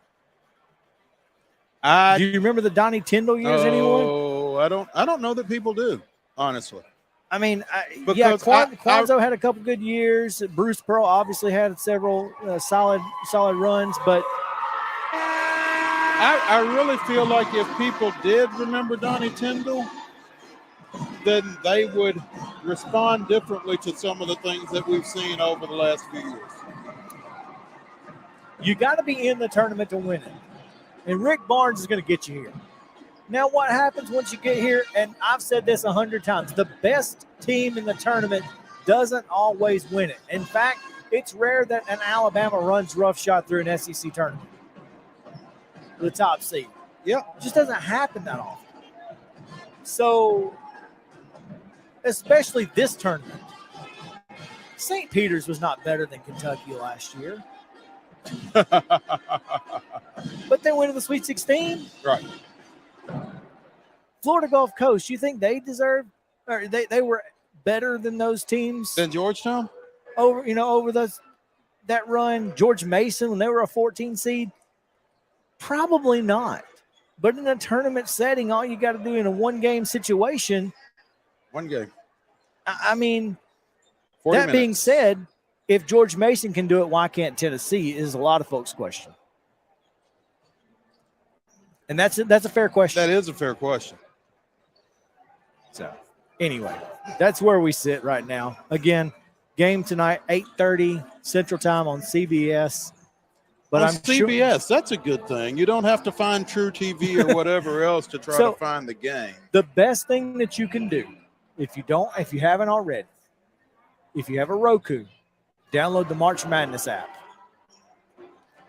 Do you remember the Donnie Tyndall years, anyone? Oh, I don't know that people do, honestly. Quanzo had a couple good years. Bruce Pearl obviously had several solid runs, but I really feel like if people did remember Donnie Tyndall, then they would respond differently to some of the things that we've seen over the last few years. You got to be in the tournament to win it. And Rick Barnes is going to get you here. Now, what happens once you get here, and I've said this 100 times, the best team in the tournament doesn't always win it. In fact, it's rare that an Alabama runs roughshod through an SEC tournament. The top seed. Yeah. It just doesn't happen that often. So, especially this tournament, St. Peter's was not better than Kentucky last year. But they went to the Sweet 16. Right. Florida Gulf Coast, you think they deserve, or they were better than those teams? Than Georgetown? Over that run. George Mason, when they were a 14 seed? Probably not. But in a tournament setting, all you got to do in a one-game situation. One game. That 40 being minutes. said, if George Mason can do it, why can't Tennessee is a lot of folks' question. And that's a fair question. That is a fair question. So, anyway, that's where we sit right now. Again, game tonight, 8:30 Central Time on CBS. But on CBS, that's a good thing. You don't have to find True TV or whatever else to try to find the game. The best thing that you can do, if you haven't already, if you have a Roku, download the March Madness app.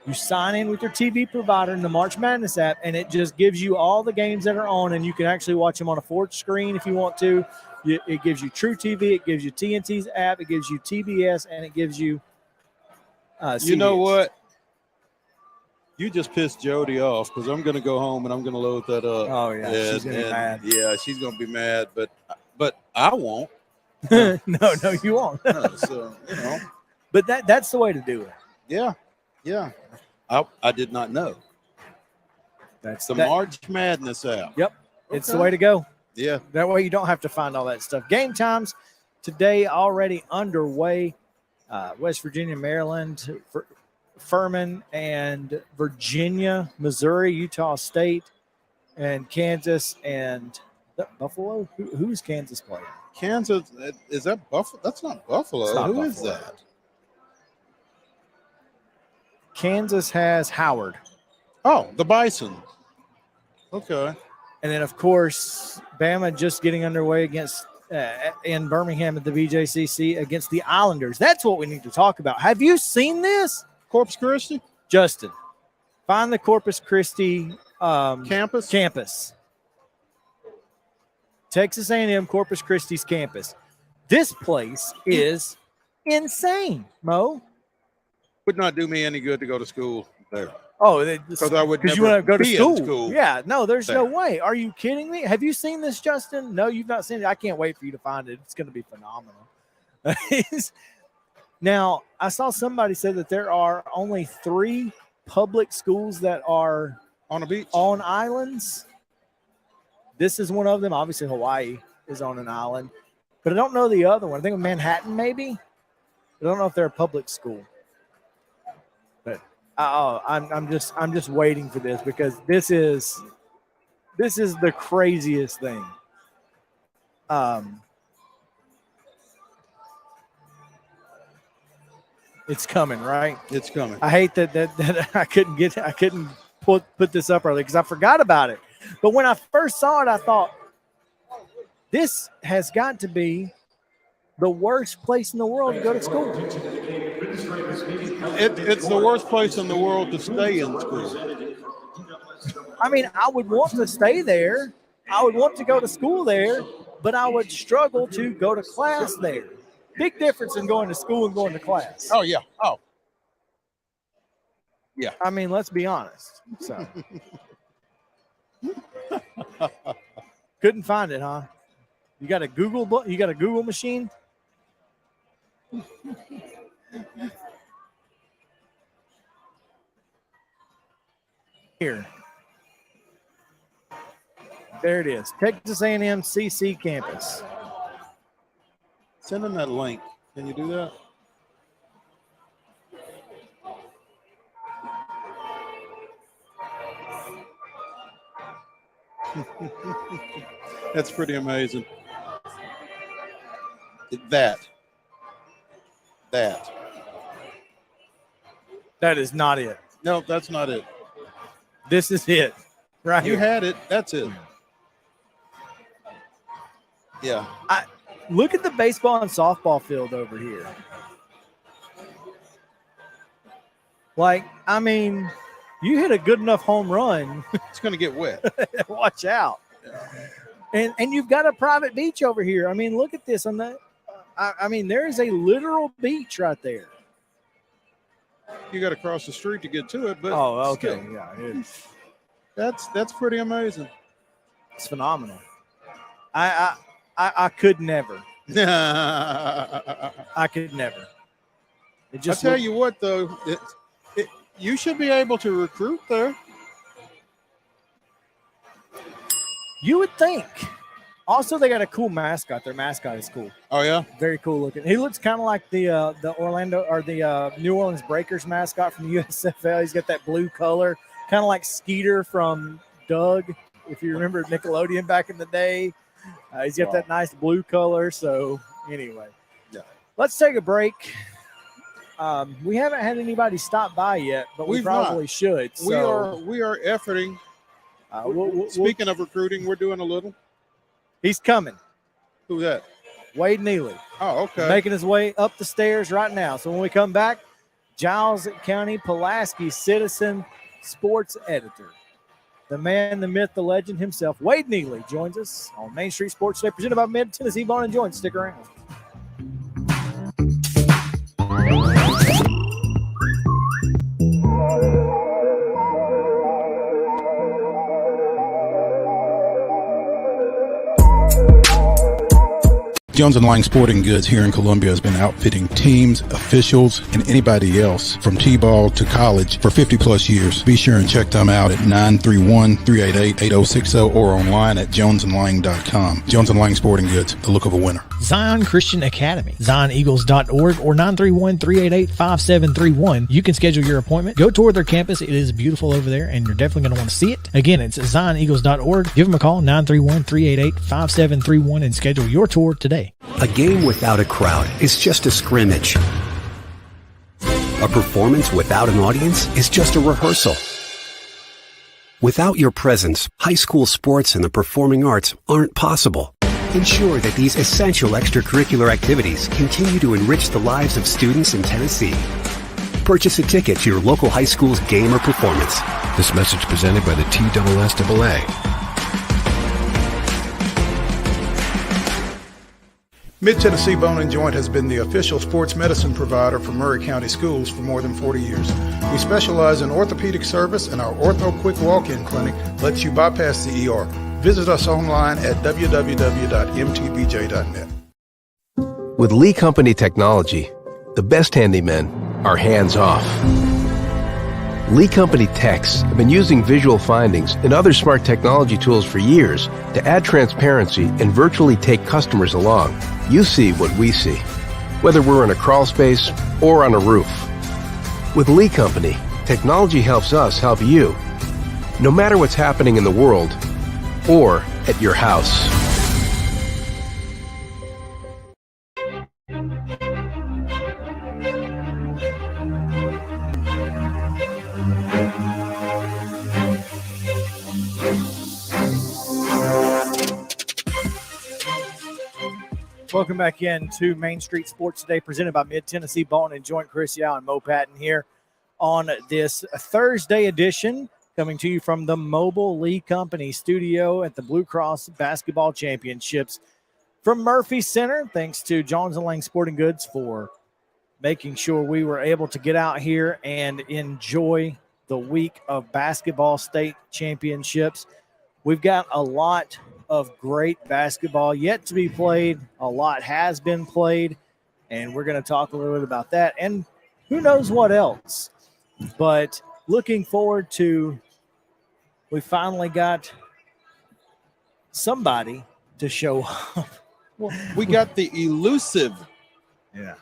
You sign in with your TV provider in the March Madness app, and it just gives you all the games that are on, and you can actually watch them on a fourth screen if you want to. It gives you True TV, it gives you TNT's app, it gives you TBS, and it gives you CBS. You know what? You just pissed Jody off because I'm going to go home and I'm going to load that up. Oh, yeah. She's going to be mad. Yeah, she's going to be mad, but I won't. No, you won't. No, so, But that's the way to do it. Yeah. I did not know. That's the March Madness app. Yep. It's the way to go. Yeah. That way you don't have to find all that stuff. Game times today already underway. West Virginia, Maryland, Furman, and Virginia, Missouri, Utah State, and Kansas, and Buffalo. Who's Kansas playing? Kansas, is that Buffalo? That's not Buffalo. Who is that? Kansas has Howard. Oh, the Bison. Okay. And then, of course, Bama just getting underway against in Birmingham at the BJCC against the Islanders. That's what we need to talk about. Have you seen this? Corpus Christi? Justin, find the Corpus Christi campus. Texas A&M Corpus Christi's campus. This place is insane, Mo. Would not do me any good to go to school there. Oh, because I would never you want to go to be school. in school. Yeah, no, there's no way. Are you kidding me? Have you seen this, Justin? No, you've not seen it. I can't wait for you to find it. It's going to be phenomenal. Now, I saw somebody say that there are only 3 public schools that are on a beach, on islands. This is one of them. Obviously, Hawaii is on an island, but I don't know the other one. I think Manhattan, maybe. I don't know if they're a public school. But I'm just waiting for this because this is the craziest thing. It's coming, right? It's coming. I hate that I couldn't put this up early because I forgot about it. But when I first saw it, I thought this has got to be the worst place in the world to go to school. It's the worst place in the world to stay in school. I mean, I would want to stay there. I would want to go to school there, but I would struggle to go to class there. big difference in going to school and going to class. Oh, yeah. Oh. Yeah. I mean, let's be honest. So couldn't find it, huh? You got a Google machine? Here. There it is. Texas A&M CC campus. Send them that link. Can you do that? That's pretty amazing. That is not it. No, that's not it. This is it. Right. You had it. That's it. Yeah. Look at the baseball and softball field over here. Like, I mean, you hit a good enough home run. It's going to get wet. Watch out. Yeah. And you've got a private beach over here. I mean, look at this. I mean, there is a literal beach right there. You got to cross the street to get to it, but okay. Still, Yeah, that's pretty amazing. It's phenomenal. I could never. I could never. I tell you what, though, you should be able to recruit there. You would think. Also, they got a cool mascot. Their mascot is cool. Oh yeah, very cool looking. He looks kind of like the Orlando or the New Orleans Breakers mascot from the USFL. He's got that blue color, kind of like Skeeter from Doug, if you remember Nickelodeon back in the day. He's got that nice blue color. So anyway, let's take a break. We haven't had anybody stop by yet, but we probably should. So. We are efforting. Speaking of recruiting, we're doing a little. He's coming. Who's that? Wade Neely. Oh, okay. Making his way up the stairs right now. So when we come back, Giles County Pulaski Citizen sports editor, the man, the myth, the legend himself, Wade Neely, joins us on Main Street Sports Today, presented by Mid Tennessee Bone and Joint. Stick around. Jones & Lang Sporting Goods here in Columbia has been outfitting teams, officials, and anybody else from T-ball to college for 50-plus years. Be sure and check them out at 931-388-8060 or online at jonesandlang.com. Jones & Lang Sporting Goods, the look of a winner. Zion Christian Academy, zioneagles.org or 931-388-5731. You can schedule your appointment. Go tour their campus. It is beautiful over there, and you're definitely going to want to see it. Again, it's zioneagles.org. Give them a call, 931-388-5731, and schedule your tour today. A game without a crowd is just a scrimmage. A performance without an audience is just a rehearsal. Without your presence, high school sports and the performing arts aren't possible. Ensure that these essential extracurricular activities continue to enrich the lives of students in Tennessee. Purchase a ticket to your local high school's game or performance. This message presented by the TSSAA. Mid-Tennessee Bone and Joint has been the official sports medicine provider for Murray County Schools for more than 40 years. We specialize in orthopedic service, and our Ortho Quick Walk-In Clinic lets you bypass the ER. Visit us online at www.mtbj.net. With Lee Company technology, the best handymen are hands-off. Lee Company techs have been using visual findings and other smart technology tools for years to add transparency and virtually take customers along. You see what we see, whether we're in a crawl space or on a roof. With Lee Company, technology helps us help you, no matter what's happening in the world or at your house. Welcome back in to Main Street Sports Today, presented by Mid Tennessee Bone and Joint. Chris Yow and Mo Patton here on this Thursday edition, coming to you from the Mobile Lee Company studio at the Blue Cross Basketball Championships. from Murphy Center. Thanks to Jones & Lang Sporting Goods for making sure we were able to get out here and enjoy the week of basketball state championships. We've got a lot of great basketball yet to be played. A lot has been played, and we're going to talk a little bit about that and who knows what else. But looking forward to, we finally got somebody to show up. Well, we got the elusive Yeah.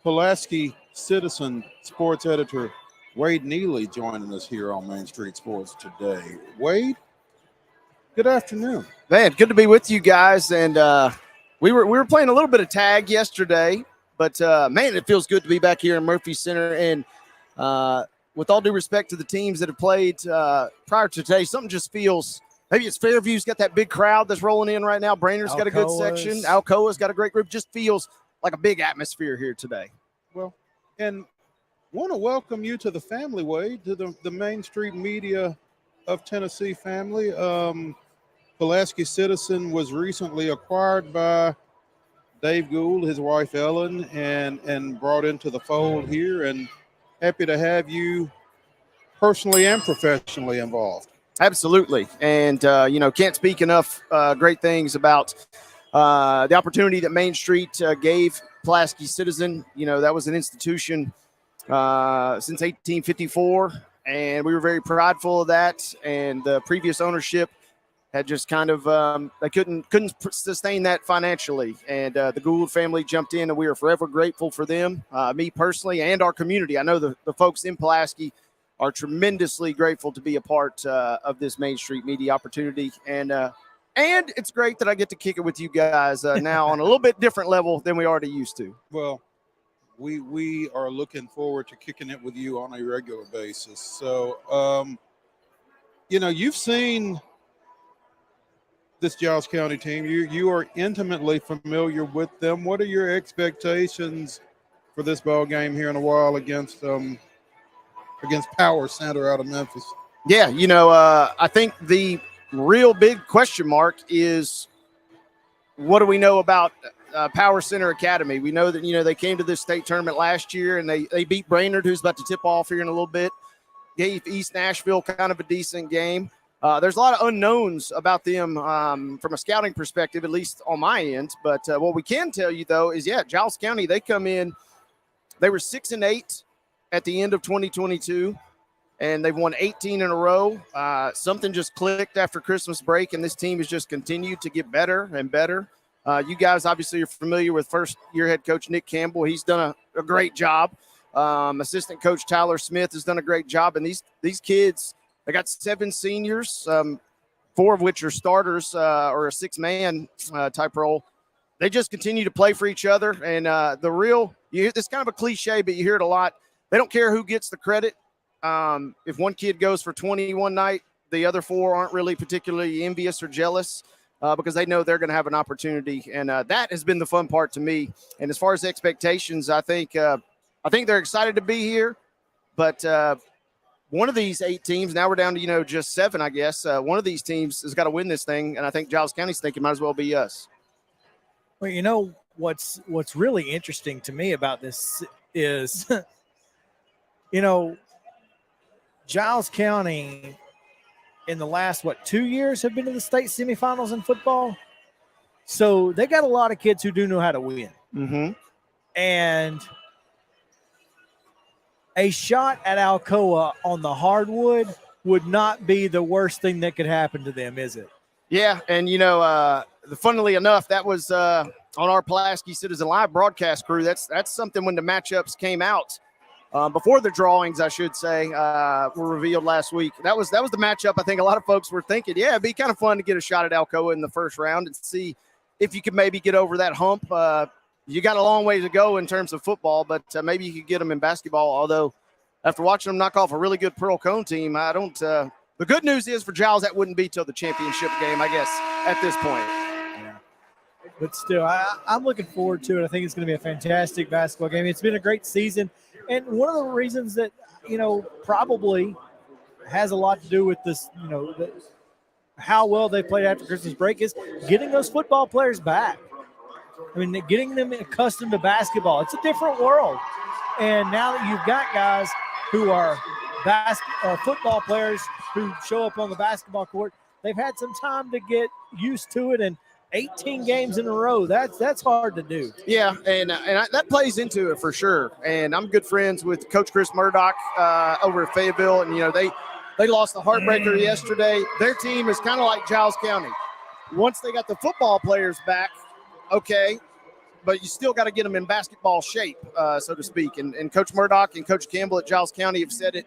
Pulaski Citizen sports editor Wade Neely joining us here on Main Street Sports today. Wade, good afternoon. Man, good to be with you guys. And we were playing a little bit of tag yesterday, but man, it feels good to be back here in Murphy Center. And with all due respect to the teams that have played prior to today, something just feels. Maybe it's Fairview's got that big crowd that's rolling in right now. Brainerd's got a good section. Alcoa's got a great group. Just feels like a big atmosphere here today. Well, and want to welcome you to the family, Wade, to the Main Street Media of Tennessee family. Pulaski Citizen was recently acquired by Dave Gould, his wife Ellen, and brought into the fold here, and happy to have you personally and professionally involved. Absolutely. And, can't speak enough great things about the opportunity that Main Street gave Pulaski Citizen. That was an institution since 1854, and we were very prideful of that. And the previous ownership had just kind of they couldn't sustain that financially. And the Gould family jumped in, and we are forever grateful for them, me personally and our community. I know the folks in Pulaski are tremendously grateful to be a part of this Main Street Media opportunity. And it's great that I get to kick it with you guys now on a little bit different level than we already used to. Well, we are looking forward to kicking it with you on a regular basis. So, you've seen this Giles County team. You are intimately familiar with them. What are your expectations for this ball game here in a while against Power Center out of Memphis? Yeah, I think the real big question mark is, what do we know about Power Center Academy? We know that, they came to this state tournament last year, and they beat Brainerd, who's about to tip off here in a little bit. Gave East Nashville kind of a decent game. There's a lot of unknowns about them from a scouting perspective, at least on my end. But what we can tell you, though, is, Giles County, they come in, they were 6-8 at the end of 2022, and they've won 18 in a row. Something just clicked after Christmas break, and this team has just continued to get better and better. You guys obviously are familiar with first-year head coach Nick Campbell. He's done a great job. Assistant coach Tyler Smith has done a great job, and these kids, they got 7 seniors, 4 of which are starters or a 6-man type role. They just continue to play for each other, and it's kind of a cliche, but you hear it a lot. They don't care who gets the credit. If one kid goes for 20 one night, the other 4 aren't really particularly envious or jealous because they know they're going to have an opportunity. And that has been the fun part to me. And as far as expectations, I think they're excited to be here. But one of these 8 teams, now we're down to, just 7, I guess. One of these teams has got to win this thing. And I think Giles County's thinking it might as well be us. Well, what's really interesting to me about this is – Giles County in the last, 2 years have been to the state semifinals in football. So they got a lot of kids who do know how to win. Mm-hmm. And a shot at Alcoa on the hardwood would not be the worst thing that could happen to them, is it? Yeah, and, funnily enough, that was on our Pulaski Citizen Live broadcast crew. That's something when the matchups came out. Before the drawings, I should say, were revealed last week. That was the matchup I think a lot of folks were thinking, it'd be kind of fun to get a shot at Alcoa in the first round and see if you could maybe get over that hump. You got a long way to go in terms of football, but maybe you could get them in basketball, although after watching them knock off a really good Pearl Cone team, I don't the good news is for Giles, that wouldn't be till the championship game, I guess, at this point. Yeah. But still, I'm looking forward to it. I think it's going to be a fantastic basketball game. It's been a great season. And one of the reasons that, probably has a lot to do with this, how well they played after Christmas break is getting those football players back. I mean, getting them accustomed to basketball. It's a different world. And now that you've got guys who are football players who show up on the basketball court, they've had some time to get used to it, and 18 games in a row, that's hard to do. Yeah, and that plays into it for sure. And I'm good friends with Coach Chris Murdoch over at Fayetteville, and, you know, they lost the heartbreaker yesterday. Their team is kind of like Giles County. Once they got the football players back, okay, but you still got to get them in basketball shape, so to speak. And Coach Murdoch and Coach Campbell at Giles County have said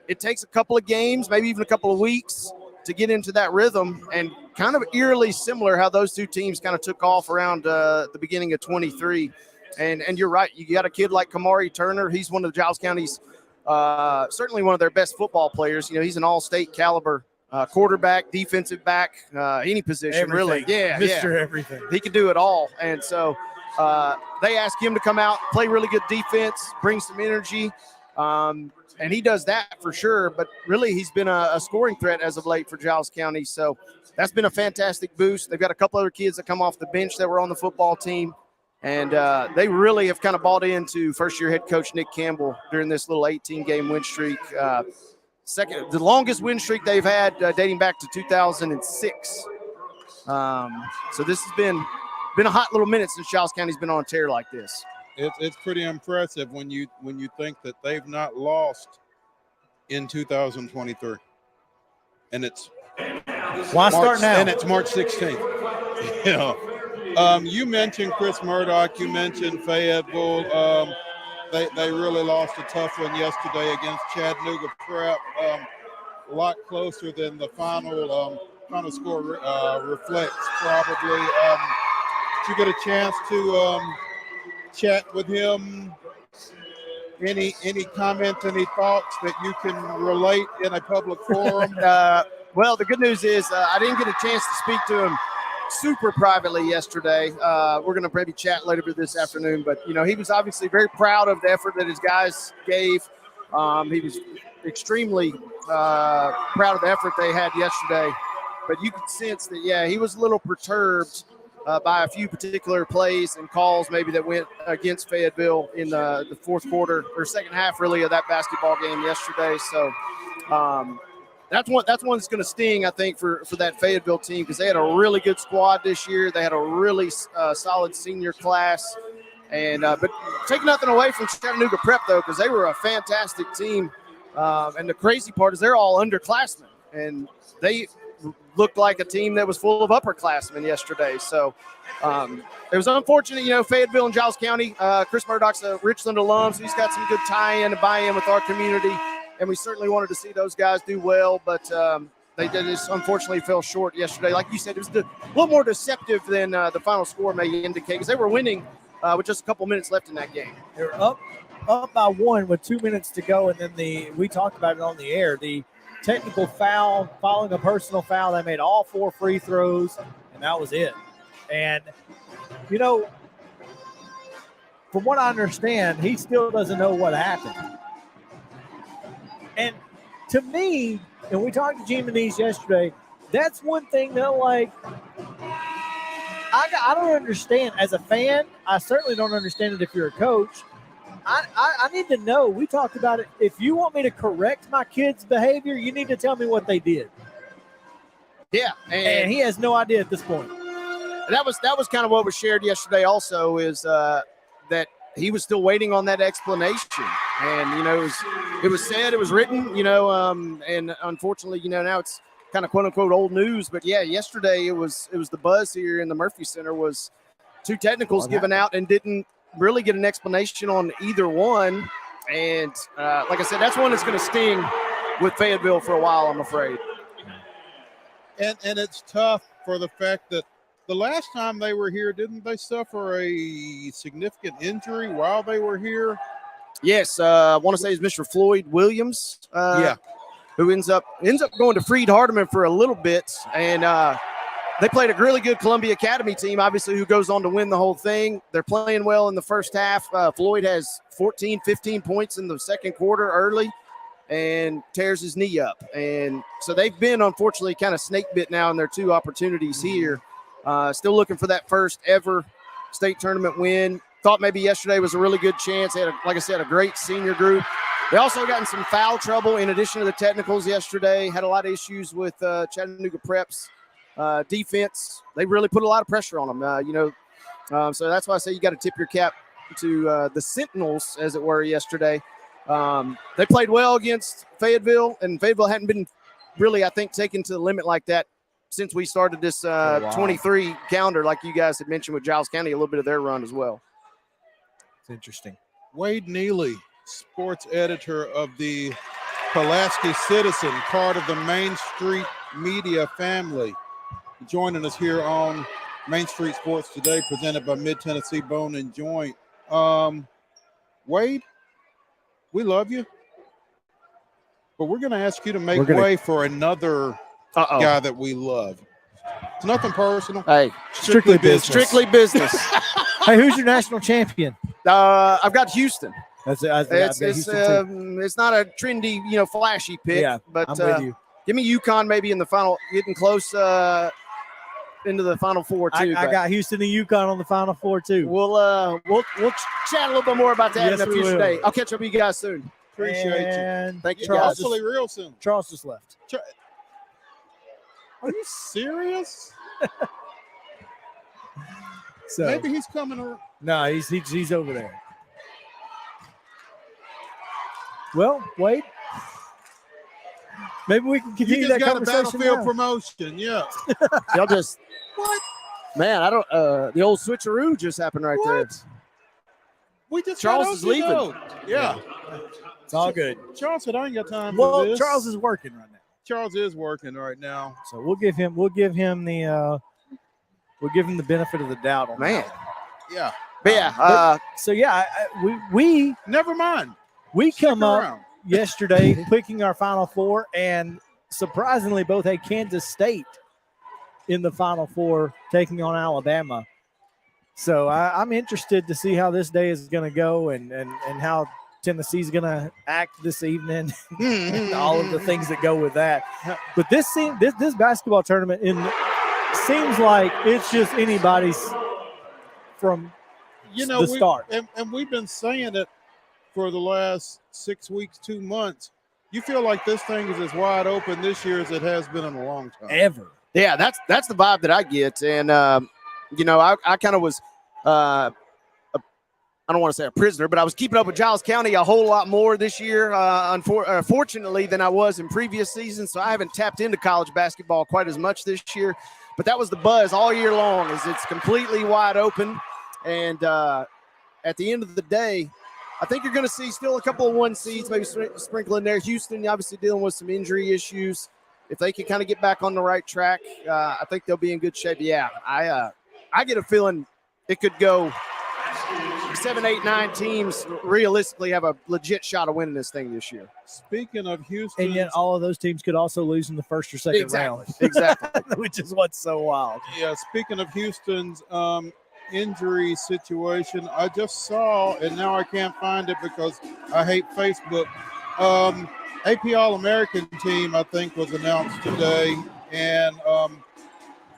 it takes a couple of games, maybe even a couple of weeks to get into that rhythm, and kind of eerily similar how those two teams kind of took off around the beginning of 23. And you're right. You got a kid like Kamari Turner. He's one of Giles County's, certainly one of their best football players. You know, he's an all-state caliber quarterback, defensive back, any position, Everything. really. Yeah, Mr. Everything. He can do it all. And so they asked him to come out, play really good defense, bring some energy. And he does that for sure, but really he's been a scoring threat as of late for Giles County. So that's been a fantastic boost. They've got a couple other kids that come off the bench that were on the football team, and they really have kind of bought into first-year head coach Nick Campbell during this little 18-game win streak. The longest win streak they've had dating back to 2006. So this has been a hot little minute since Giles County's been on a tear like this. It's pretty impressive when you think that they've not lost in 2023, and it's start now? And it's March 16th. You know, you mentioned Chris Murdoch. You mentioned Fayetteville. They really lost a tough one yesterday against Chattanooga Prep. A lot closer than the final score reflects. Probably. Did you get a chance to chat with him? Any comments, any thoughts that you can relate in a public forum? Well, the good news is I didn't get a chance to speak to him super privately yesterday. We're going to maybe chat later this afternoon, but, you know, he was obviously very proud of the effort that his guys gave. He was extremely proud of the effort they had yesterday, but you could sense that, yeah, he was a little perturbed by a few particular plays and calls maybe that went against Fayetteville in the fourth quarter or second half really of that basketball game yesterday. So that's one that's going to sting, I think, for that Fayetteville team, because they had a really good squad this year. They had a really solid senior class. And but take nothing away from Chattanooga Prep, though, because they were a fantastic team. And the crazy part is they're all underclassmen, and they looked like a team that was full of upperclassmen yesterday. So it was unfortunate, you know, Fayetteville and Giles County. Chris Murdoch's a Richland alum, so he's got some good tie-in and buy-in with our community, and we certainly wanted to see those guys do well, but they just unfortunately fell short yesterday. Like you said, it was a little more deceptive than the final score may indicate, because they were winning with just a couple minutes left in that game. They were up by one with 2 minutes to go, and then we talked about it on the air, the technical foul, following a personal foul. They made all 4 free throws, and that was it. And, you know, from what I understand, he still doesn't know what happened. And to me, and we talked to Gene Manise yesterday, that's one thing that, like, I don't understand. As a fan, I certainly don't understand it if you're a coach. I need to know. We talked about it. If you want me to correct my kids' behavior, you need to tell me what they did. Yeah. And he has no idea at this point. That was kind of what was shared yesterday also, is that he was still waiting on that explanation. And, you know, it was said, it was written, you know, and unfortunately, you know, now it's kind of quote unquote old news. But yeah, yesterday it was the buzz here in the Murphy Center was 2 technicals given out and didn't really get an explanation on either one. And like I said, that's one that's going to sting with Fayetteville for a while, I'm afraid. And it's tough for the fact that the last time they were here, didn't they suffer a significant injury while they were here? Yes, I want to say it's Mr. Floyd Williams. Who ends up going to Freed Hardeman for a little bit, and they played a really good Columbia Academy team, obviously, who goes on to win the whole thing. They're playing well in the first half. Floyd has 14, 15 points in the second quarter early and tears his knee up. And so they've been, unfortunately, kind of snake bit now in their 2 opportunities here. Still looking for that first ever state tournament win. Thought maybe yesterday was a really good chance. They had, like I said, a great senior group. They also got in some foul trouble in addition to the technicals yesterday. Had a lot of issues with Chattanooga Prep's defense. They really put a lot of pressure on them, so that's why I say you got to tip your cap to the Sentinels, as it were, yesterday. They played well against Fayetteville, and Fayetteville hadn't been really, I think, taken to the limit like that since we started this 23 calendar, like you guys had mentioned with Giles County, a little bit of their run as well. It's interesting. Wade Neely, sports editor of the Pulaski Citizen, part of the Main Street Media family, joining us here on Main Street Sports Today, presented by Mid-Tennessee Bone and Joint. Wade, we love you, but we're going to ask you to make way for another guy that we love. It's nothing personal. Hey, strictly business. Strictly business. Hey, who's your national champion? I've got Houston. It's not a trendy, flashy pick. Yeah, but I'm with you. Give me UConn maybe in the final, getting close into the Final Four too. I got Houston and UConn on the Final Four too. We'll chat a little bit more about that in a future day. I'll catch up with you guys soon. Appreciate you. Thank you, Charles. guys. Real soon. Charles just left. Are you serious? So maybe he's coming around. No, he's over there. Well, Wade, maybe we can continue that conversation. You just got a Battlefield promotion, yeah. Y'all just what? Man, I don't. The old switcheroo just happened right there. We just Charles is leaving. Yeah, it's all good. Charles said, "I ain't got time for this." Charles is working right now. Charles is working right now, so we'll give him the benefit of the doubt on man. That. Yeah, but yeah. We never mind. We come up yesterday picking our Final Four, and surprisingly, both had Kansas State in the Final Four taking on Alabama. So I'm interested to see how this day is going to go and how Tennessee's going to act this evening and all of the things that go with that. But this basketball tournament seems like it's just anybody's from the start. And we've been saying it for the last 6 weeks, 2 months. You feel like this thing is as wide open this year as it has been in a long time. Ever. Yeah, that's the vibe that I get. And, I kind of was, I don't want to say a prisoner, but I was keeping up with Giles County a whole lot more this year, unfortunately, than I was in previous seasons. So I haven't tapped into college basketball quite as much this year. But that was the buzz all year long, is it's completely wide open. And at the end of the day, I think you're going to see still a couple of 1 seeds, maybe sprinkle in there. Houston, obviously dealing with some injury issues. If they can kind of get back on the right track, I think they'll be in good shape. Yeah, I get a feeling it could go 7, 8, 9 teams realistically have a legit shot of winning this thing this year. Speaking of Houston. And yet all of those teams could also lose in the first or second round. Exactly. Which is what's so wild. Yeah, speaking of Houston's injury situation, I just saw, and now I can't find it because I hate Facebook. AP All-American team, I think, was announced today, and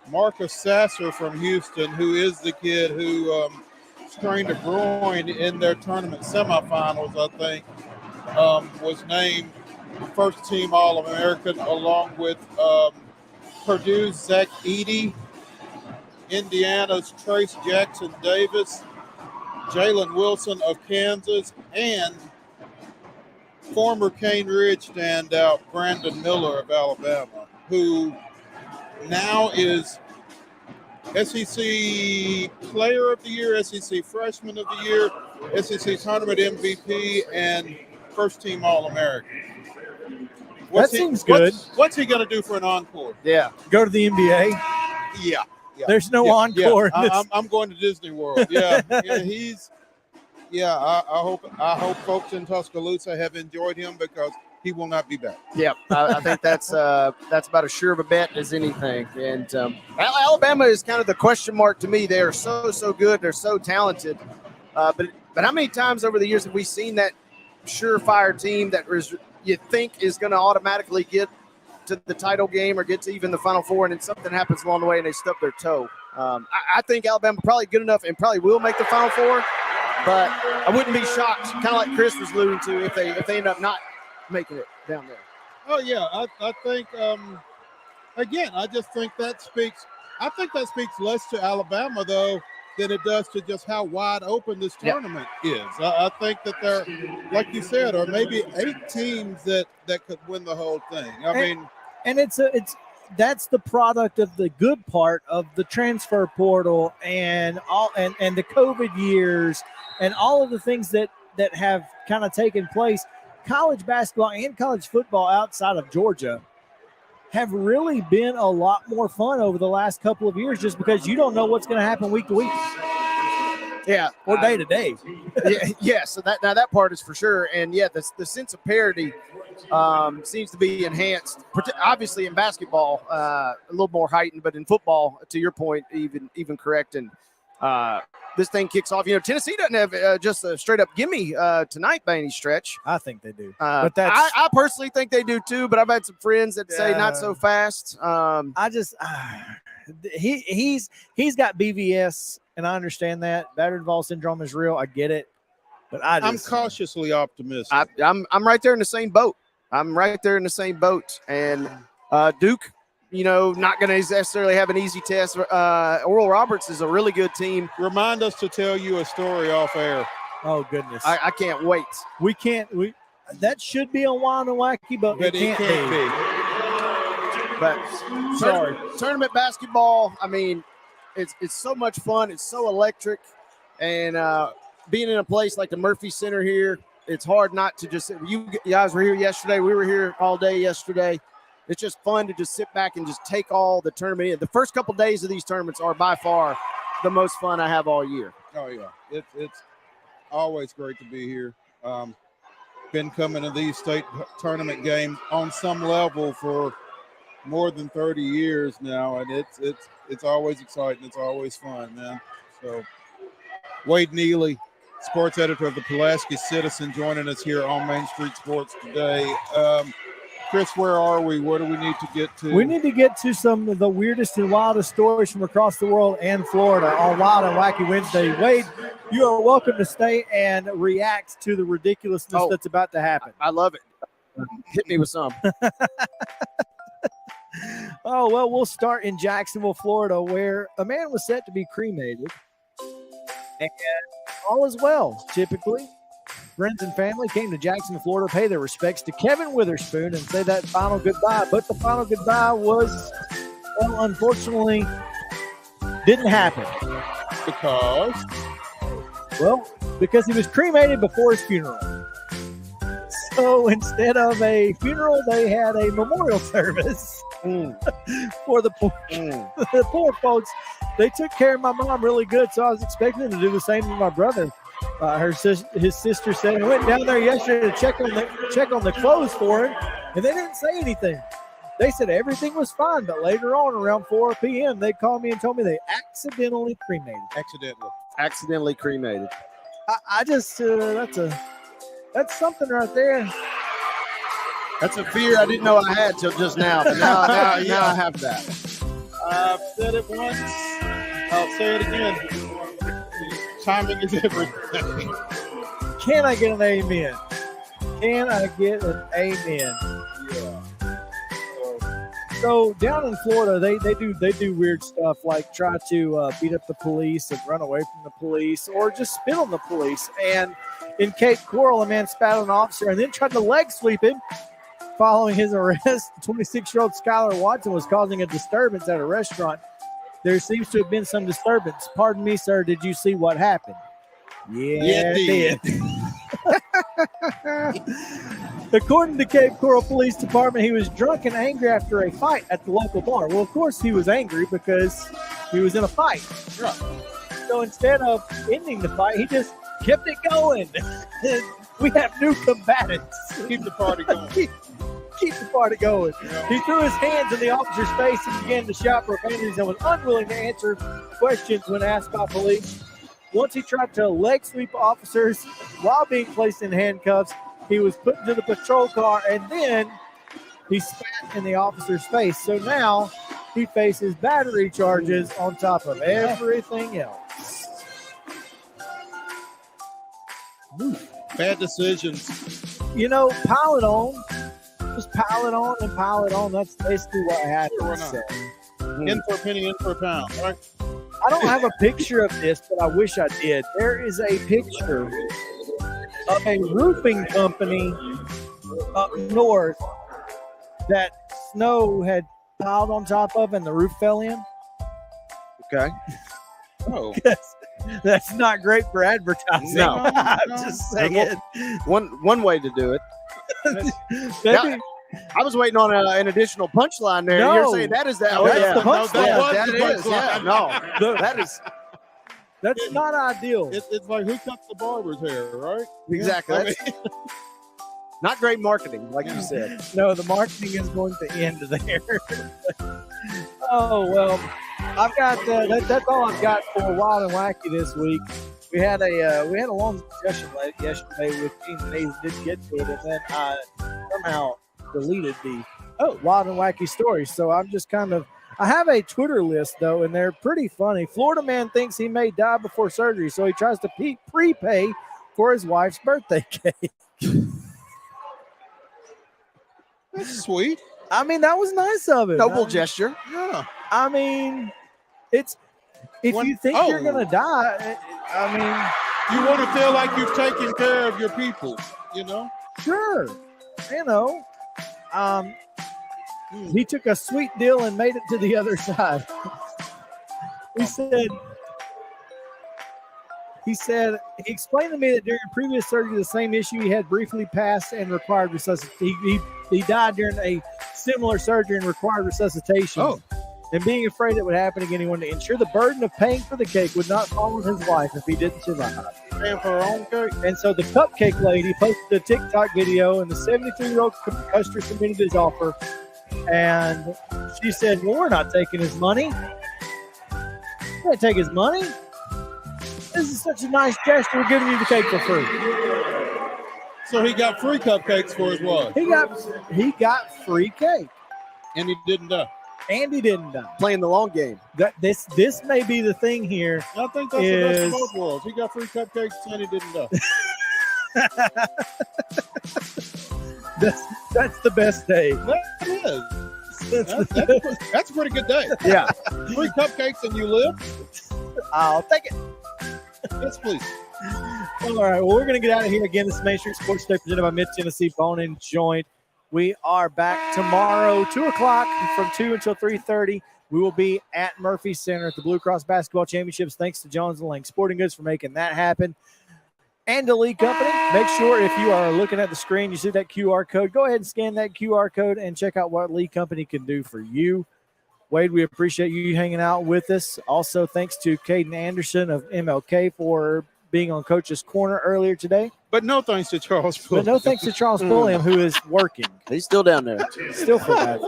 Marcus Sasser from Houston, who is the kid who strained a groin in their tournament semifinals, I think, was named first-team All-American, along with Purdue's Zach Edey, Indiana's Trace Jackson Davis, Jalen Wilson of Kansas, and former Cane Ridge standout Brandon Miller of Alabama, who now is SEC Player of the Year, SEC Freshman of the Year, SEC Tournament MVP, and first-team All-American. That seems good. What's he going to do for an encore? Yeah. Go to the NBA? Yeah. There's no encore. Yeah. I'm going to Disney World. Yeah. I hope folks in Tuscaloosa have enjoyed him because he will not be back. Yeah, I think that's about as sure of a bet as anything. And Alabama is kind of the question mark to me. They are so good. They're so talented. But how many times over the years have we seen that surefire team that you think is going to automatically get to the title game or get to even the Final Four, and then something happens along the way and they stub their toe? I think Alabama probably good enough and probably will make the Final Four, but I wouldn't be shocked, kind of like Chris was alluding to, if they end up not making it down there. Oh yeah, I think again, I just think that speaks less to Alabama though than it does to just how wide open this tournament is. I think that there, like you said, are maybe 8 teams that could win the whole thing. I mean, that's the product of the good part of the transfer portal and the COVID years and all of the things that have kind of taken place. College basketball and college football outside of Georgia have really been a lot more fun over the last couple of years, just because you don't know what's going to happen week to week. Yeah, or day to day. Yeah. So that part is for sure, and the sense of parity seems to be enhanced. Obviously, in basketball, a little more heightened, but in football, to your point, even correct. And this thing kicks off. Tennessee doesn't have just a straight up gimme tonight by any stretch. I think they do, but I personally think they do too. But I've had some friends that say not so fast. He's got BVS, and I understand that battery involved syndrome is real. I get it, but I'm cautiously optimistic. I'm right there in the same boat. And Duke, not going to necessarily have an easy test. Oral Roberts is a really good team. Remind us to tell you a story off air. Oh, goodness. I can't wait. That should be on Wild and Wacky, but it can't be. But sorry. Tournament basketball, I mean, it's so much fun. It's so electric. And being in a place like the Murphy Center here, it's hard not to just – you guys were here yesterday. We were here all day yesterday. It's just fun to just sit back and just take all the tournament in. The first couple of days of these tournaments are by far the most fun I have all year. Oh, yeah. It's always great to be here. Been coming to these state tournament games on some level for more than 30 years now, and it's always exciting. It's always fun, man. So Wade Neely, sports editor of the Pulaski Citizen, joining us here on Main Street Sports today. Chris, where are we? What do we need to get to? We need to get to some of the weirdest and wildest stories from across the world and Florida on Wild and Wacky Wednesday. Wade, you are welcome to stay and react to the ridiculousness that's about to happen. I love it. Hit me with some. Oh, well, we'll start in Jacksonville, Florida, where a man was set to be cremated. And all is well, typically. Friends and family came to Jacksonville, Florida, pay their respects to Kevin Witherspoon and say that final goodbye. But the final goodbye was, well, unfortunately, didn't happen. Because he was cremated before his funeral. So instead of a funeral, they had a memorial service for the poor folks. They took care of my mom really good, so I was expecting them to do the same to my brother. His sister said, I went down there yesterday to check on the clothes for him, and they didn't say anything. They said everything was fine, but later on, around 4 p.m., they called me and told me they accidentally cremated. Accidentally cremated. I just that's something right there. That's a fear I didn't know I had till just now, but now I have that. I've said it once. I'll say it again. Timing is everything. Can I get an amen? Can I get an amen? Yeah. So down in Florida, they do weird stuff like try to beat up the police and run away from the police or just spit on the police. And in Cape Coral, a man spat on an officer and then tried to leg sweep him. Following his arrest, 26-year-old Skylar Watson was causing a disturbance at a restaurant. There seems to have been some disturbance. Pardon me, sir. Did you see what happened? Yeah, it did. According to Cape Coral Police Department, he was drunk and angry after a fight at the local bar. Well, of course, he was angry because he was in a fight. Right. So instead of ending the fight, he just kept it going. We have new combatants. Keep the party going. Keep the party going. Yeah. He threw his hands in the officer's face and began to shout profanities and was unwilling to answer questions when asked by police. Once he tried to leg sweep officers while being placed in handcuffs, he was put into the patrol car and then he spat in the officer's face. So now he faces battery charges on top of everything else. Bad decisions. You know, pile it on. Just pile it on and pile it on. That's basically what happened. So. In for a penny, in for a pound, right? I don't have a picture of this, but I wish I did. There is a picture of a roofing company up north that snow had piled on top of and the roof fell in. Okay. Oh. That's not great for advertising. No. I'm just saying. One way to do it. Maybe, I was waiting on an additional punchline there. No. You're saying that is that? Oh, That's yeah. the punchline. That was the That is. punchline. Yeah, no, that is that's not ideal. It's like who cut the barber's hair, right? exactly. I That's not great marketing, like you said. No, the marketing is going to end there. Oh, well, I've got that's all I've got for Wild and Wacky this week. We had a long discussion yesterday with Team Mays, didn't get to it, and then I somehow deleted the Wild and Wacky stories. So I'm just I have a Twitter list though, and they're pretty funny. Florida man thinks he may die before surgery, so he tries to prepay for his wife's birthday cake. That's sweet. I mean, that was nice of him. Noble gesture. Yeah. I mean, if you think you're gonna die, I mean, You want to feel like you've taken care of your people, you know? sure, you know. He took a sweet deal and made it to the other side. He explained to me that during previous surgery, the same issue he had briefly passed and required resuscitation. He died during a similar surgery and required resuscitation. Oh. And being afraid it would happen again, he wanted to ensure the burden of paying for the cake would not fall on his wife if he didn't survive. Paying for her own cake. And so the cupcake lady posted a TikTok video, and the 73-year-old customer submitted his offer. And she said, well, we're not taking his money. We're going to take his money. This is such a nice gesture. We're giving you the cake for free. So he got free cupcakes for his wife. He got free cake. And he didn't die. And he didn't die. Playing the long game. This may be the thing here. I think that's the best of both worlds. He got free cupcakes and he didn't die. That's the best day. That is. That's a pretty good day. Yeah. Free cupcakes and you live? I'll take it. Yes, please. All right. Well, we're going to get out of here again. This is Main Street Sports Day presented by Mid-Tennessee Bone and Joint. We are back tomorrow, 2 o'clock from 2 until 3:30. We will be at Murphy Center at the Blue Cross Basketball Championships. Thanks to Jones & Lang Sporting Goods for making that happen. And the Lee Company. Make sure if you are looking at the screen, you see that QR code. Go ahead and scan that QR code and check out what Lee Company can do for you. Wade, we appreciate you hanging out with us. Also, thanks to Caden Anderson of MLK for being on Coach's Corner earlier today. But no thanks to Charles Pulliam. But no thanks to Charles Pulliam, who is working. He's still down there. Still for that.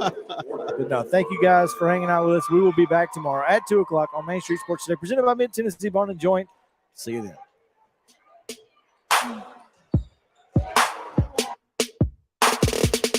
But no, thank you guys for hanging out with us. We will be back tomorrow at 2 o'clock on Main Street Sports Today, presented by Mid-Tennessee Bone and Joint. See you then.